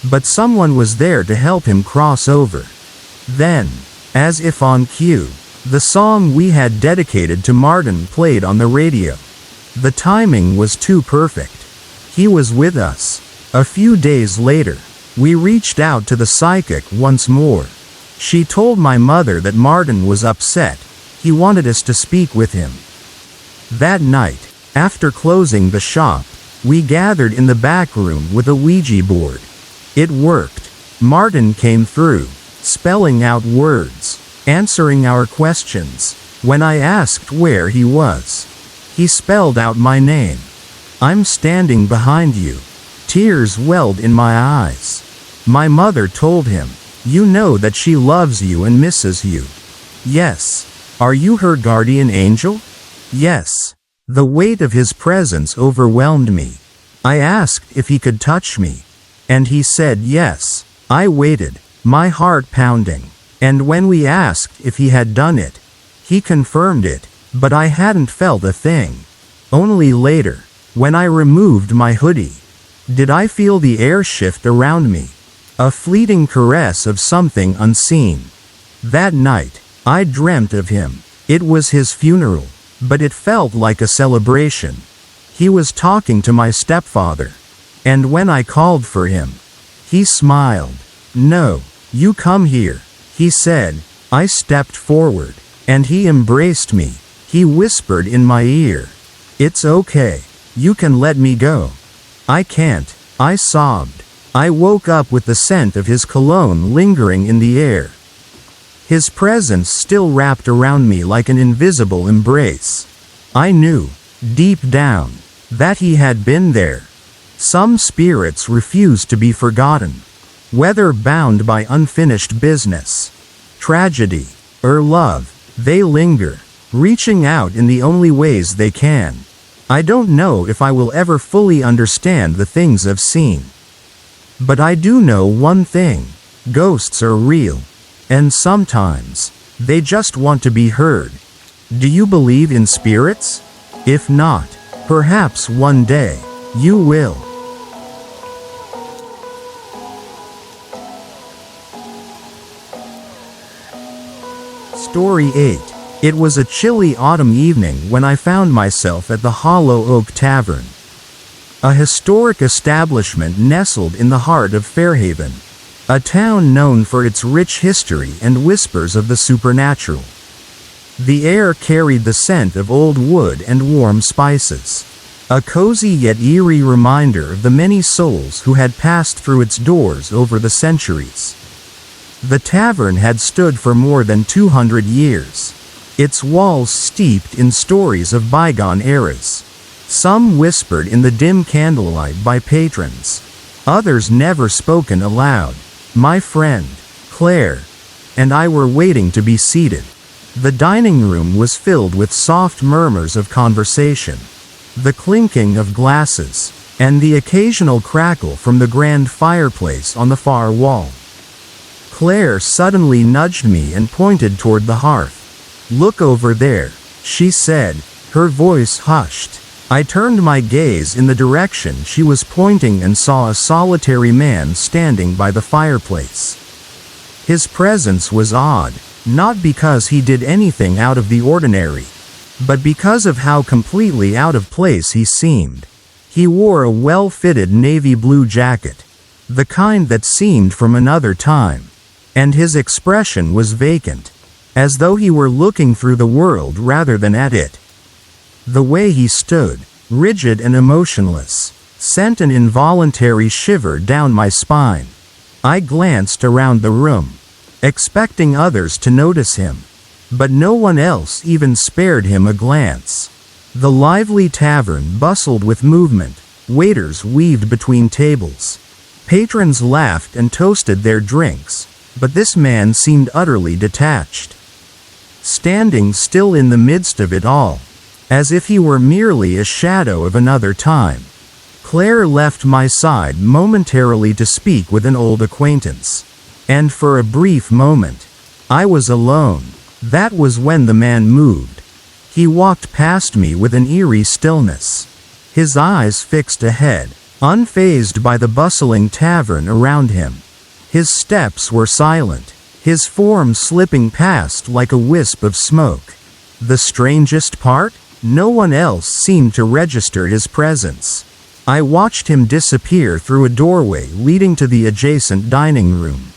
but someone was there to help him cross over." Then, as if on cue, the song we had dedicated to Martin played on the radio. The timing was too perfect. He was with us. A few days later, we reached out to the psychic once more. She told my mother that Martin was upset. He wanted us to speak with him. That night, after closing the shop, we gathered in the back room with a Ouija board. It worked. Martin came through, spelling out words, answering our questions. When I asked where he was, he spelled out my name. "I'm standing behind you." Tears welled in my eyes. My mother told him, "You know that she loves you and misses you." "Yes." "Are you her guardian angel?" "Yes." The weight of his presence overwhelmed me. I asked if he could touch me, and he said yes. I waited, my heart pounding, and when we asked if he had done it, he confirmed it, but I hadn't felt a thing. Only later, when I removed my hoodie, did I feel the air shift around me, a fleeting caress of something unseen. That night, I dreamt of him. It was his funeral, but it felt like a celebration. He was talking to my stepfather, and when I called for him, he smiled. "No, you come here," he said. I stepped forward, and he embraced me. He whispered in my ear, "It's okay. You can let me go." "I can't," I sobbed. I woke up with the scent of his cologne lingering in the air. His presence still wrapped around me like an invisible embrace. I knew, deep down, that he had been there. Some spirits refuse to be forgotten. Whether bound by unfinished business, tragedy, or love, they linger, reaching out in the only ways they can. I don't know if I will ever fully understand the things I've seen. But I do know one thing: ghosts are real. And sometimes, they just want to be heard. Do you believe in spirits? If not, perhaps one day, you will. Story 8. It was a chilly autumn evening when I found myself at the Hollow Oak Tavern, a historic establishment nestled in the heart of Fairhaven, a town known for its rich history and whispers of the supernatural. The air carried the scent of old wood and warm spices, a cozy yet eerie reminder of the many souls who had passed through its doors over the centuries. The tavern had stood for more than 200 years, its walls steeped in stories of bygone eras. Some whispered in the dim candlelight by patrons, others never spoken aloud. My friend, Claire, and I were waiting to be seated. The dining room was filled with soft murmurs of conversation, the clinking of glasses, and the occasional crackle from the grand fireplace on the far wall. Claire suddenly nudged me and pointed toward the hearth. "Look over there," she said, her voice hushed. I turned my gaze in the direction she was pointing and saw a solitary man standing by the fireplace. His presence was odd, not because he did anything out of the ordinary, but because of how completely out of place he seemed. He wore a well-fitted navy blue jacket, the kind that seemed from another time, and his expression was vacant, as though he were looking through the world rather than at it. The way he stood, rigid and emotionless, sent an involuntary shiver down my spine. I glanced around the room, expecting others to notice him, but no one else even spared him a glance. The lively tavern bustled with movement, Waiters weaved between tables. Patrons laughed and toasted their drinks, but this man seemed utterly detached. Standing still in the midst of it all, as if he were merely a shadow of another time. Claire left my side momentarily to speak with an old acquaintance. And for a brief moment, I was alone. That was when the man moved. He walked past me with an eerie stillness, his eyes fixed ahead, unfazed by the bustling tavern around him. His steps were silent, his form slipping past like a wisp of smoke. The strangest part? No one else seemed to register his presence. I watched him disappear through a doorway leading to the adjacent dining room.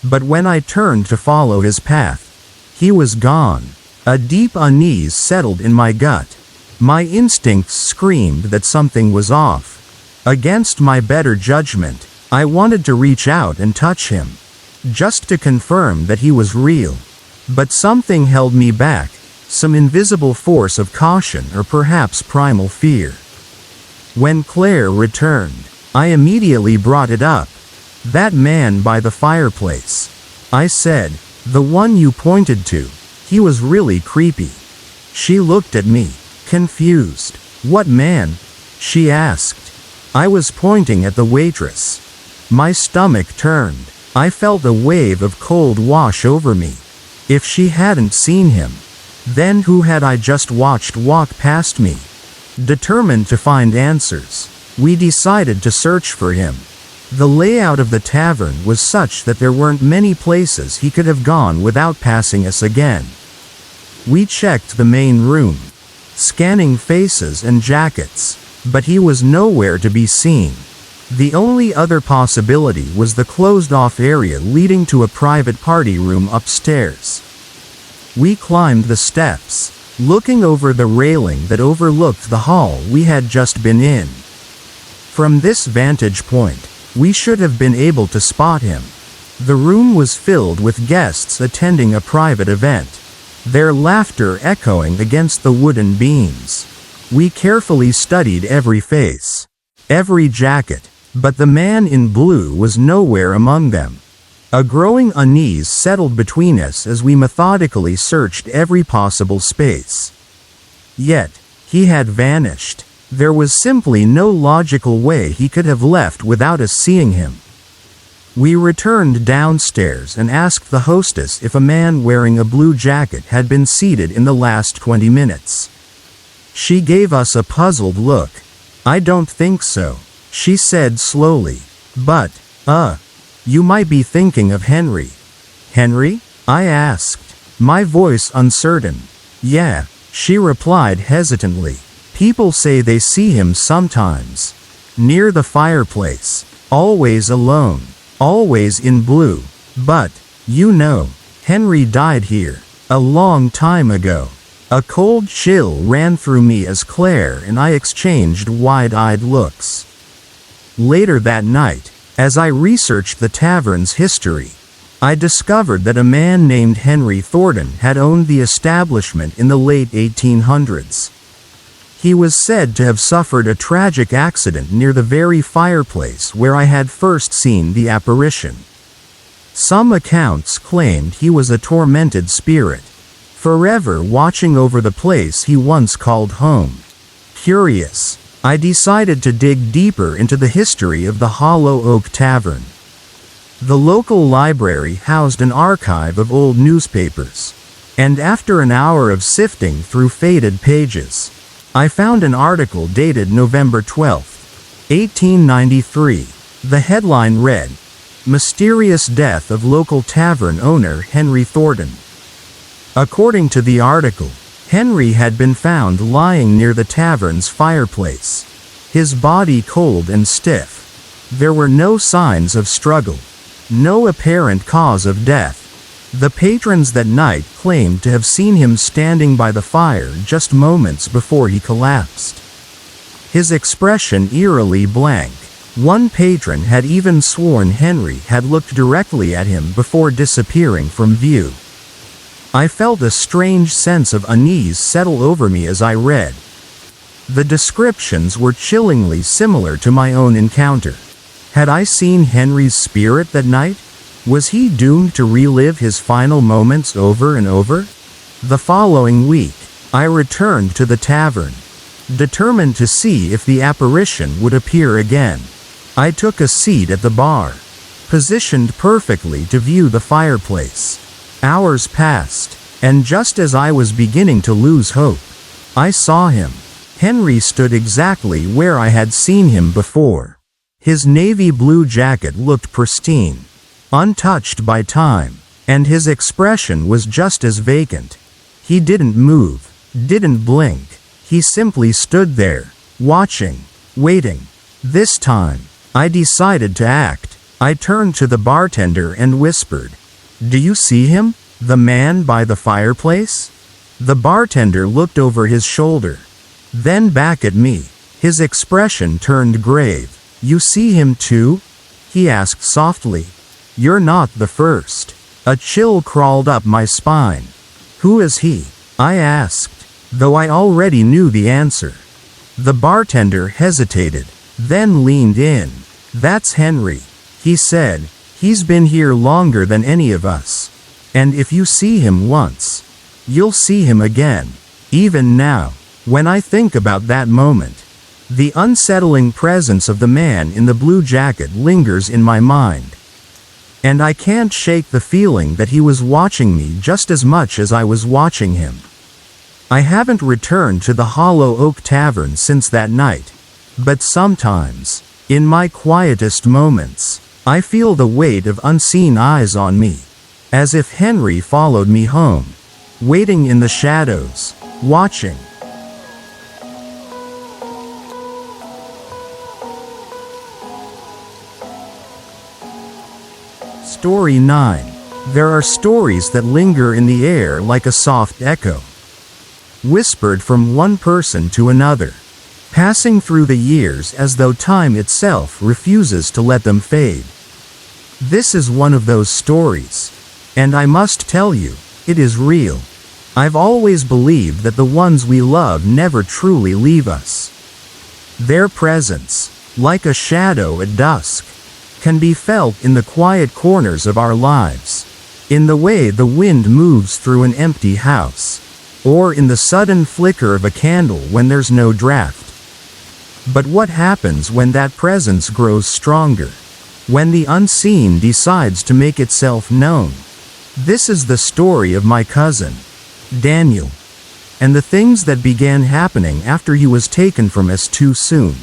But when I turned to follow his path, he was gone. A deep unease settled in my gut. My instincts screamed that something was off. Against my better judgment, I wanted to reach out and touch him, just to confirm that he was real. But something held me back, some invisible force of caution or perhaps primal fear. When Claire returned, I immediately brought it up. "That man by the fireplace," I said, "the one you pointed to, he was really creepy." She looked at me, confused. "What man?" she asked. I was pointing at the waitress. My stomach turned. I felt a wave of cold wash over me. If she hadn't seen him, then who had I just watched walk past me? Determined to find answers, we decided to search for him. The layout of the tavern was such that there weren't many places he could have gone without passing us again. We checked the main room, scanning faces and jackets, but he was nowhere to be seen. The only other possibility was the closed-off area leading to a private party room upstairs. We climbed the steps, looking over the railing that overlooked the hall we had just been in. From this vantage point, we should have been able to spot him. The room was filled with guests attending a private event, their laughter echoing against the wooden beams. We carefully studied every face, every jacket, but the man in blue was nowhere among them. A growing unease settled between us as we methodically searched every possible space. Yet, he had vanished. There was simply no logical way he could have left without us seeing him. We returned downstairs and asked the hostess if a man wearing a blue jacket had been seated in the last 20 minutes. She gave us a puzzled look. "I don't think so," she said slowly. "But, you might be thinking of Henry." "Henry?" I asked, my voice uncertain. "Yeah," she replied hesitantly. "People say they see him sometimes. Near the fireplace. Always alone. Always in blue. But, you know, Henry died here. A long time ago." A cold chill ran through me as Claire and I exchanged wide-eyed looks. Later that night, as I researched the tavern's history, I discovered that a man named Henry Thornton had owned the establishment in the late 1800s. He was said to have suffered a tragic accident near the very fireplace where I had first seen the apparition. Some accounts claimed he was a tormented spirit, forever watching over the place he once called home. Curious, I decided to dig deeper into the history of the Hollow Oak Tavern. The local library housed an archive of old newspapers, and after an hour of sifting through faded pages, I found an article dated November 12, 1893. The headline read, "Mysterious Death of Local Tavern Owner Henry Thornton." According to the article, Henry had been found lying near the tavern's fireplace, his body cold and stiff. There were no signs of struggle, no apparent cause of death. The patrons that night claimed to have seen him standing by the fire just moments before he collapsed. His expression eerily blank. One patron had even sworn Henry had looked directly at him before disappearing from view. I felt a strange sense of unease settle over me as I read. The descriptions were chillingly similar to my own encounter. Had I seen Henry's spirit that night? Was he doomed to relive his final moments over and over? The following week, I returned to the tavern, determined to see if the apparition would appear again. I took a seat at the bar, positioned perfectly to view the fireplace. Hours passed, and just as I was beginning to lose hope, I saw him. Henry stood exactly where I had seen him before. His navy blue jacket looked pristine, untouched by time, and his expression was just as vacant. He didn't move, didn't blink. He simply stood there, watching, waiting. This time, I decided to act. I turned to the bartender and whispered, "Do you see him? The man by the fireplace?" The bartender looked over his shoulder, then back at me. His expression turned grave. "You see him too?" he asked softly. "You're not the first." A chill crawled up my spine. "Who is he?" I asked, though I already knew the answer. The bartender hesitated, then leaned in. "That's Henry," he said. "He's been here longer than any of us. And if you see him once, you'll see him again." Even now, when I think about that moment, the unsettling presence of the man in the blue jacket lingers in my mind. And I can't shake the feeling that he was watching me just as much as I was watching him. I haven't returned to the Hollow Oak Tavern since that night, but sometimes, in my quietest moments, I feel the weight of unseen eyes on me, as if Henry followed me home, waiting in the shadows, watching. Story 9. There are stories that linger in the air like a soft echo, whispered from one person to another, passing through the years as though time itself refuses to let them fade. This is one of those stories, and I must tell you, it is real. I've always believed that the ones we love never truly leave us. Their presence, like a shadow at dusk, can be felt in the quiet corners of our lives, in the way the wind moves through an empty house, or in the sudden flicker of a candle when there's no draft. But what happens when that presence grows stronger? When the unseen decides to make itself known? This is the story of my cousin, Daniel, and the things that began happening after he was taken from us too soon.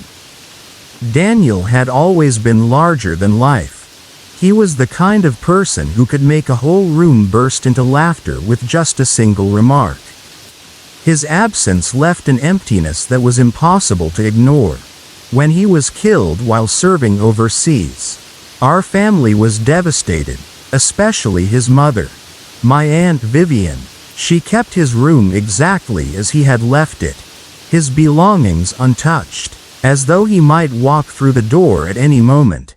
Daniel had always been larger than life. He was the kind of person who could make a whole room burst into laughter with just a single remark. His absence left an emptiness that was impossible to ignore. When he was killed while serving overseas, our family was devastated, especially his mother, my Aunt Vivian. She kept his room exactly as he had left it, his belongings untouched, as though he might walk through the door at any moment.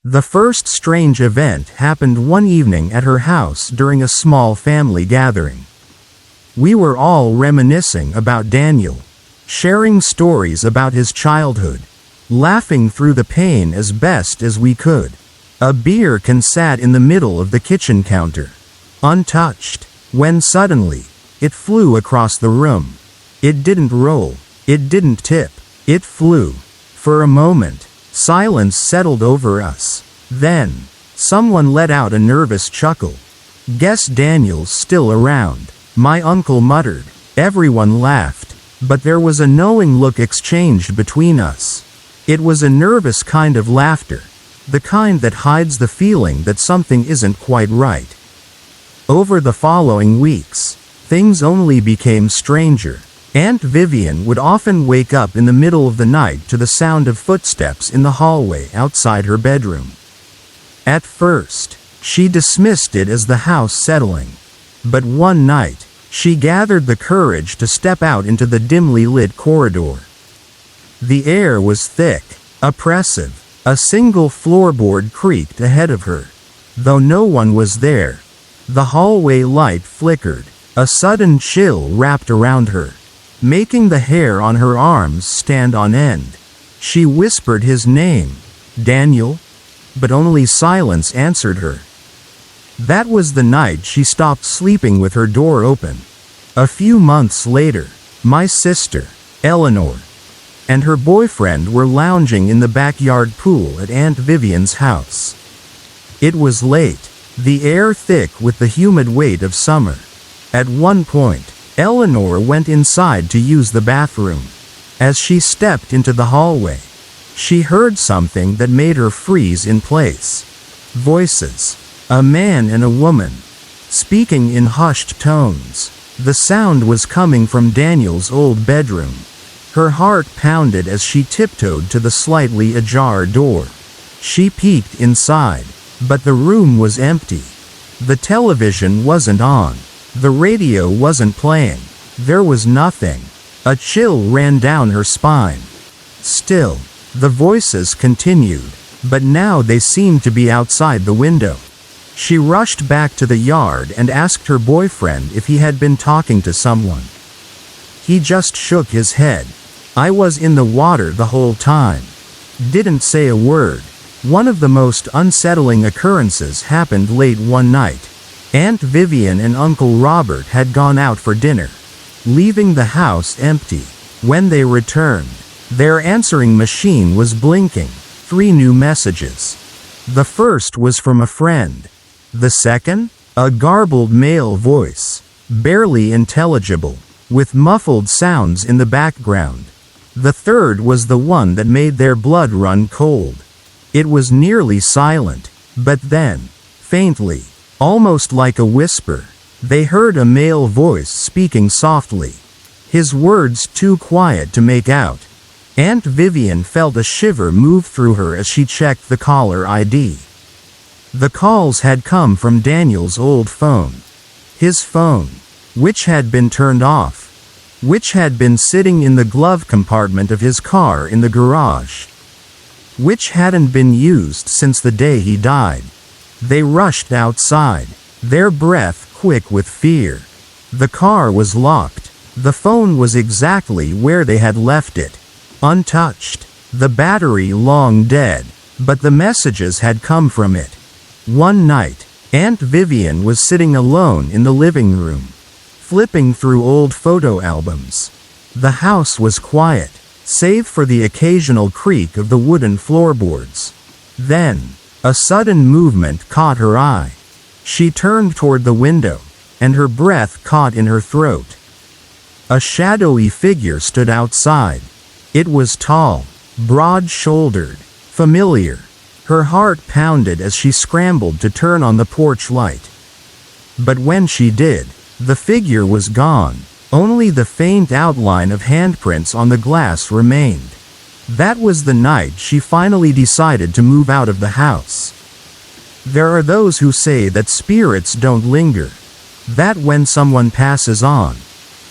The first strange event happened one evening at her house during a small family gathering. We were all reminiscing about Daniel, sharing stories about his childhood, laughing through the pain as best as we could. A beer can sat in the middle of the kitchen counter, untouched, when suddenly, it flew across the room. It didn't roll, it didn't tip, it flew. For a moment, silence settled over us. Then, someone let out a nervous chuckle. "Guess Daniel's still around," my uncle muttered. Everyone laughed, but there was a knowing look exchanged between us. It was a nervous kind of laughter, the kind that hides the feeling that something isn't quite right. Over the following weeks, things only became stranger. Aunt Vivian would often wake up in the middle of the night to the sound of footsteps in the hallway outside her bedroom. At first, she dismissed it as the house settling. But one night, she gathered the courage to step out into the dimly lit corridor. The air was thick, oppressive. A single floorboard creaked ahead of her. Though no one was there, the hallway light flickered. A sudden chill wrapped around her. making the hair on her arms stand on end. She whispered his name, Daniel, but only silence answered her. That was the night she stopped sleeping with her door open. A few months later, my sister, Eleanor, and her boyfriend were lounging in the backyard pool at Aunt Vivian's house. It was late, the air thick with the humid weight of summer. At one point, Eleanor went inside to use the bathroom. As she stepped into the hallway, she heard something that made her freeze in place. Voices. A man and a woman, speaking in hushed tones. The sound was coming from Daniel's old bedroom. Her heart pounded as she tiptoed to the slightly ajar door. She peeked inside, but the room was empty. The television wasn't on. The radio wasn't playing. There was nothing. A chill ran down her spine. Still, the voices continued, but now they seemed to be outside the window. She rushed back to the yard and asked her boyfriend if he had been talking to someone. He just shook his head. I was in the water the whole time. Didn't say a word. One of the most unsettling occurrences happened late one night. Aunt Vivian and Uncle Robert had gone out for dinner, leaving the house empty. When they returned, their answering machine was blinking. 3 new messages. The first was from a friend. The second, a garbled male voice, barely intelligible, with muffled sounds in the background. The third was the one that made their blood run cold. It was nearly silent, but then, faintly, almost like a whisper, they heard a male voice speaking softly. His words too quiet to make out. Aunt Vivian felt a shiver move through her as she checked the caller ID. The calls had come from Daniel's old phone. His phone, which had been turned off, which had been sitting in the glove compartment of his car in the garage, which hadn't been used since the day he died. They rushed outside, their breath quick with fear. The car was locked. The phone was exactly where they had left it, untouched. The battery long dead, but the messages had come from it. One night, Aunt Vivian was sitting alone in the living room, flipping through old photo albums. The house was quiet, save for the occasional creak of the wooden floorboards. Then, a sudden movement caught her eye. She turned toward the window, and her breath caught in her throat. A shadowy figure stood outside. It was tall, broad-shouldered, familiar. Her heart pounded as she scrambled to turn on the porch light. But when she did, the figure was gone. Only the faint outline of handprints on the glass remained. That was the night she finally decided to move out of the house. There are those who say that spirits don't linger. That when someone passes on,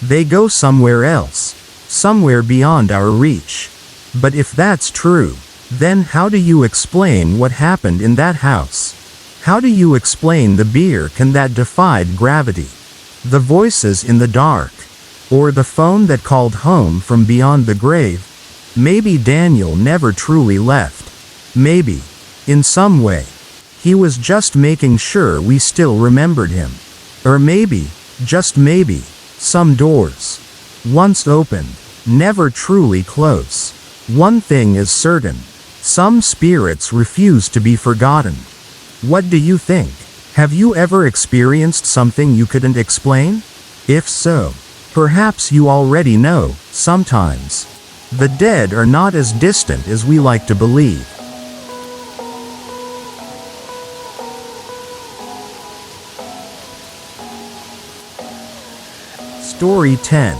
they go somewhere else, somewhere beyond our reach. But if that's true, then how do you explain what happened in that house? How do you explain the beer can that defied gravity? The voices in the dark? Or the phone that called home from beyond the grave? Maybe Daniel never truly left. Maybe, in some way, he was just making sure we still remembered him. Or maybe, just maybe, some doors, once opened, never truly close. One thing is certain. Some spirits refuse to be forgotten. What do you think? Have you ever experienced something you couldn't explain? If so, perhaps you already know, sometimes the dead are not as distant as we like to believe. Story 10.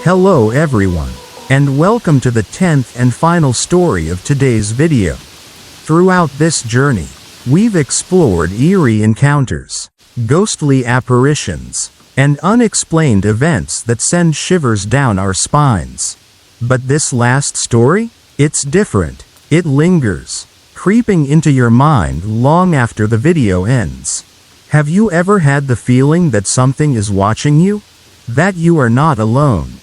Hello everyone, and welcome to the 10th and final story of today's video. Throughout this journey, we've explored eerie encounters, ghostly apparitions, and unexplained events that send shivers down our spines. But this last story? It's different. It lingers, creeping into your mind long after the video ends. Have you ever had the feeling that something is watching you? That you are not alone?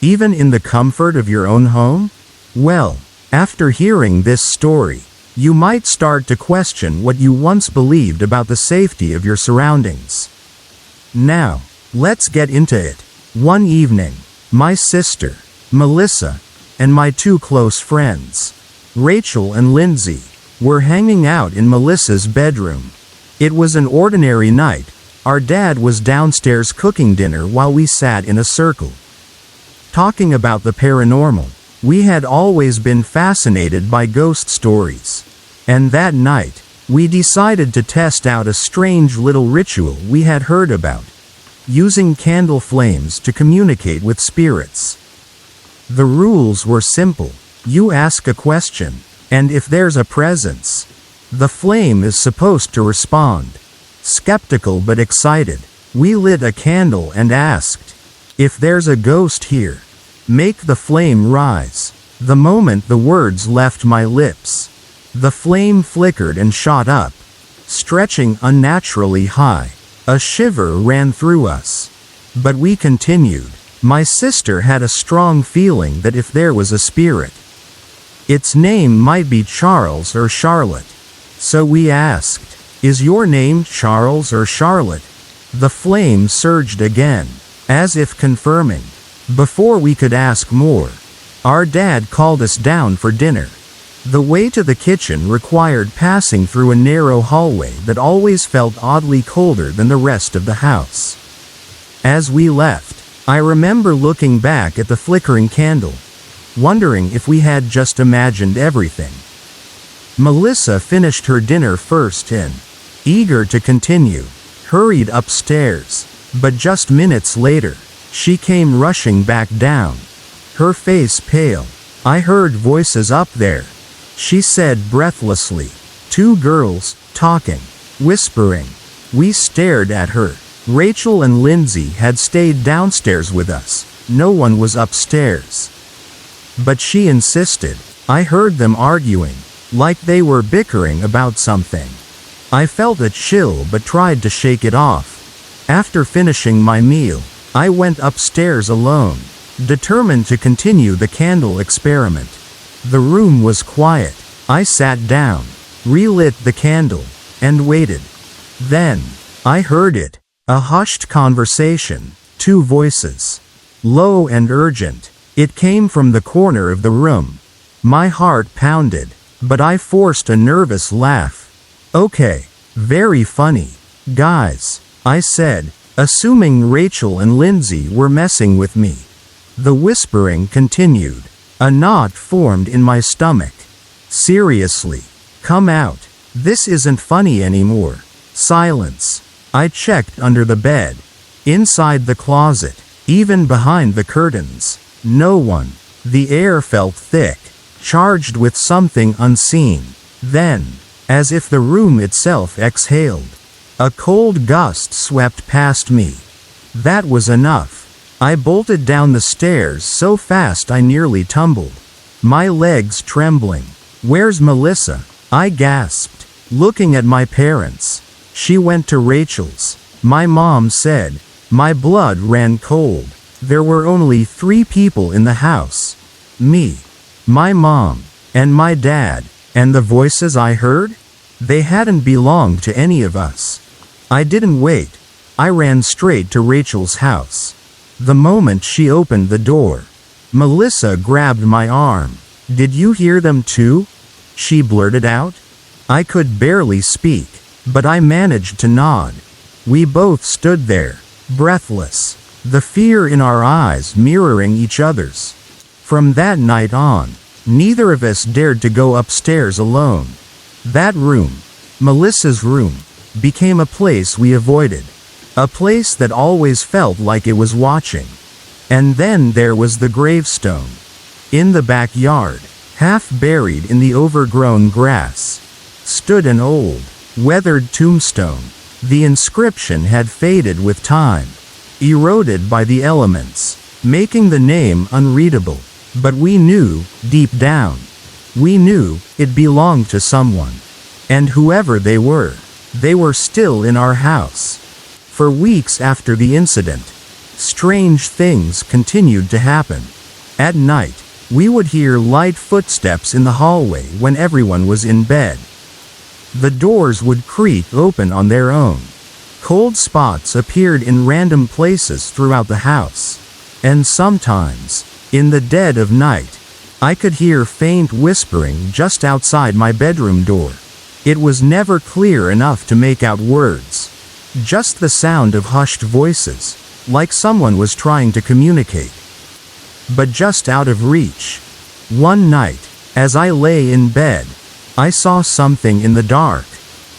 even in the comfort of your own home? Well, after hearing this story, you might start to question what you once believed about the safety of your surroundings. Now, let's get into it. One evening, my sister, Melissa, and my two close friends, Rachel and Lindsay, were hanging out in Melissa's bedroom. It was an ordinary night. Our dad was downstairs cooking dinner while we sat in a circle, talking about the paranormal. We had always been fascinated by ghost stories, and that night, we decided to test out a strange little ritual we had heard about, using candle flames to communicate with spirits. The rules were simple. You ask a question, and if there's a presence, the flame is supposed to respond. Skeptical but excited, we lit a candle and asked, "If there's a ghost here, make the flame rise." The moment the words left my lips, the flame flickered and shot up, stretching unnaturally high. A shiver ran through us. But we continued. My sister had a strong feeling that if there was a spirit, its name might be Charles or Charlotte. So we asked, "Is your name Charles or Charlotte?" The flame surged again, as if confirming. Before we could ask more, our dad called us down for dinner. The way to the kitchen required passing through a narrow hallway that always felt oddly colder than the rest of the house. As we left, I remember looking back at the flickering candle, wondering if we had just imagined everything. Melissa finished her dinner first and, eager to continue, hurried upstairs, but just minutes later, she came rushing back down, her face pale. "I heard voices up there," she said breathlessly. "Two girls, talking, whispering." We stared at her. Rachel and Lindsay had stayed downstairs with us. No one was upstairs. But she insisted. I heard them arguing, like they were bickering about something. I felt a chill but tried to shake it off. After finishing my meal, I went upstairs alone, determined to continue the candle experiment. The room was quiet. I sat down, relit the candle, and waited. Then, I heard it. A hushed conversation, two voices, low and urgent. It came from the corner of the room. My heart pounded, but I forced a nervous laugh. "Okay, very funny, guys," I said, assuming Rachel and Lindsay were messing with me. The whispering continued. A knot formed in my stomach. "Seriously, come out. This isn't funny anymore." Silence. I checked under the bed, inside the closet, even behind the curtains. No one. The air felt thick, charged with something unseen. Then, as if the room itself exhaled, a cold gust swept past me. That was enough. I bolted down the stairs so fast I nearly tumbled, my legs trembling. "Where's Melissa?" I gasped, looking at my parents. "She went to Rachel's," my mom said. My blood ran cold. There were only 3 people in the house. Me, my mom, and my dad. And the voices I heard? They hadn't belonged to any of us. I didn't wait. I ran straight to Rachel's house. The moment she opened the door, Melissa grabbed my arm. "Did you hear them too?" she blurted out. I could barely speak, but I managed to nod. We both stood there, breathless, the fear in our eyes mirroring each other's. From that night on, neither of us dared to go upstairs alone. That room, Melissa's room, became a place we avoided. A place that always felt like it was watching. And then there was the gravestone. In the backyard, half buried in the overgrown grass, stood an old, weathered tombstone. The inscription had faded with time, eroded by the elements, making the name unreadable. But we knew, deep down, we knew it belonged to someone. And whoever they were still in our house. For weeks after the incident, Strange things continued to happen. At night, we would hear light footsteps in the hallway when everyone was in bed. The doors would creak open on their own. Cold spots appeared in random places throughout the house. And sometimes, in the dead of night, I could hear faint whispering just outside my bedroom door. It was never clear enough to make out words. Just the sound of hushed voices, like someone was trying to communicate. But just out of reach. One night, as I lay in bed, I saw something in the dark.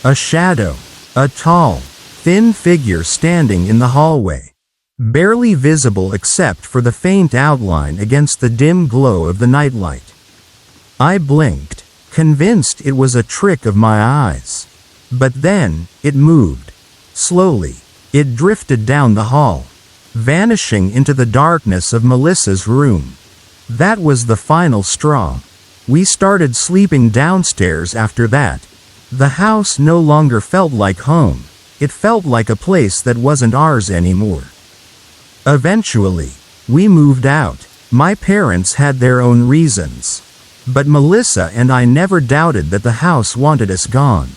A shadow. A tall, thin figure standing in the hallway. Barely visible except for the faint outline against the dim glow of the nightlight. I blinked, convinced it was a trick of my eyes. But then, it moved. Slowly, it drifted down the hall, vanishing into the darkness of Melissa's room. That was the final straw. We started sleeping downstairs after that. The house no longer felt like home. It felt like a place that wasn't ours anymore. Eventually, we moved out. My parents had their own reasons. But Melissa and I never doubted that the house wanted us gone.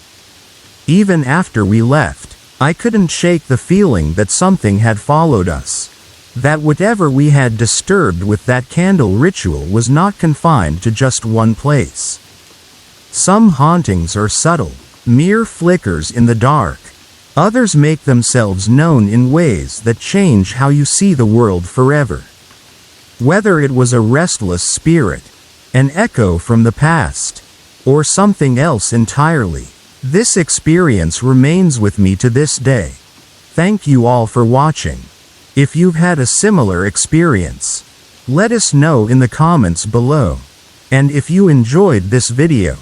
Even after we left, I couldn't shake the feeling that something had followed us. That whatever we had disturbed with that candle ritual was not confined to just one place. Some hauntings are subtle, mere flickers in the dark. Others make themselves known in ways that change how you see the world forever. Whether it was a restless spirit, an echo from the past, or something else entirely, this experience remains with me to this day. Thank you all for watching. If you've had a similar experience, let us know in the comments below. And if you enjoyed this video,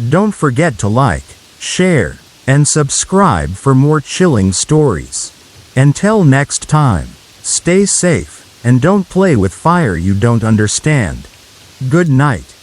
don't forget to like, share, and subscribe for more chilling stories. Until next time, stay safe, and don't play with fire you don't understand. Good night.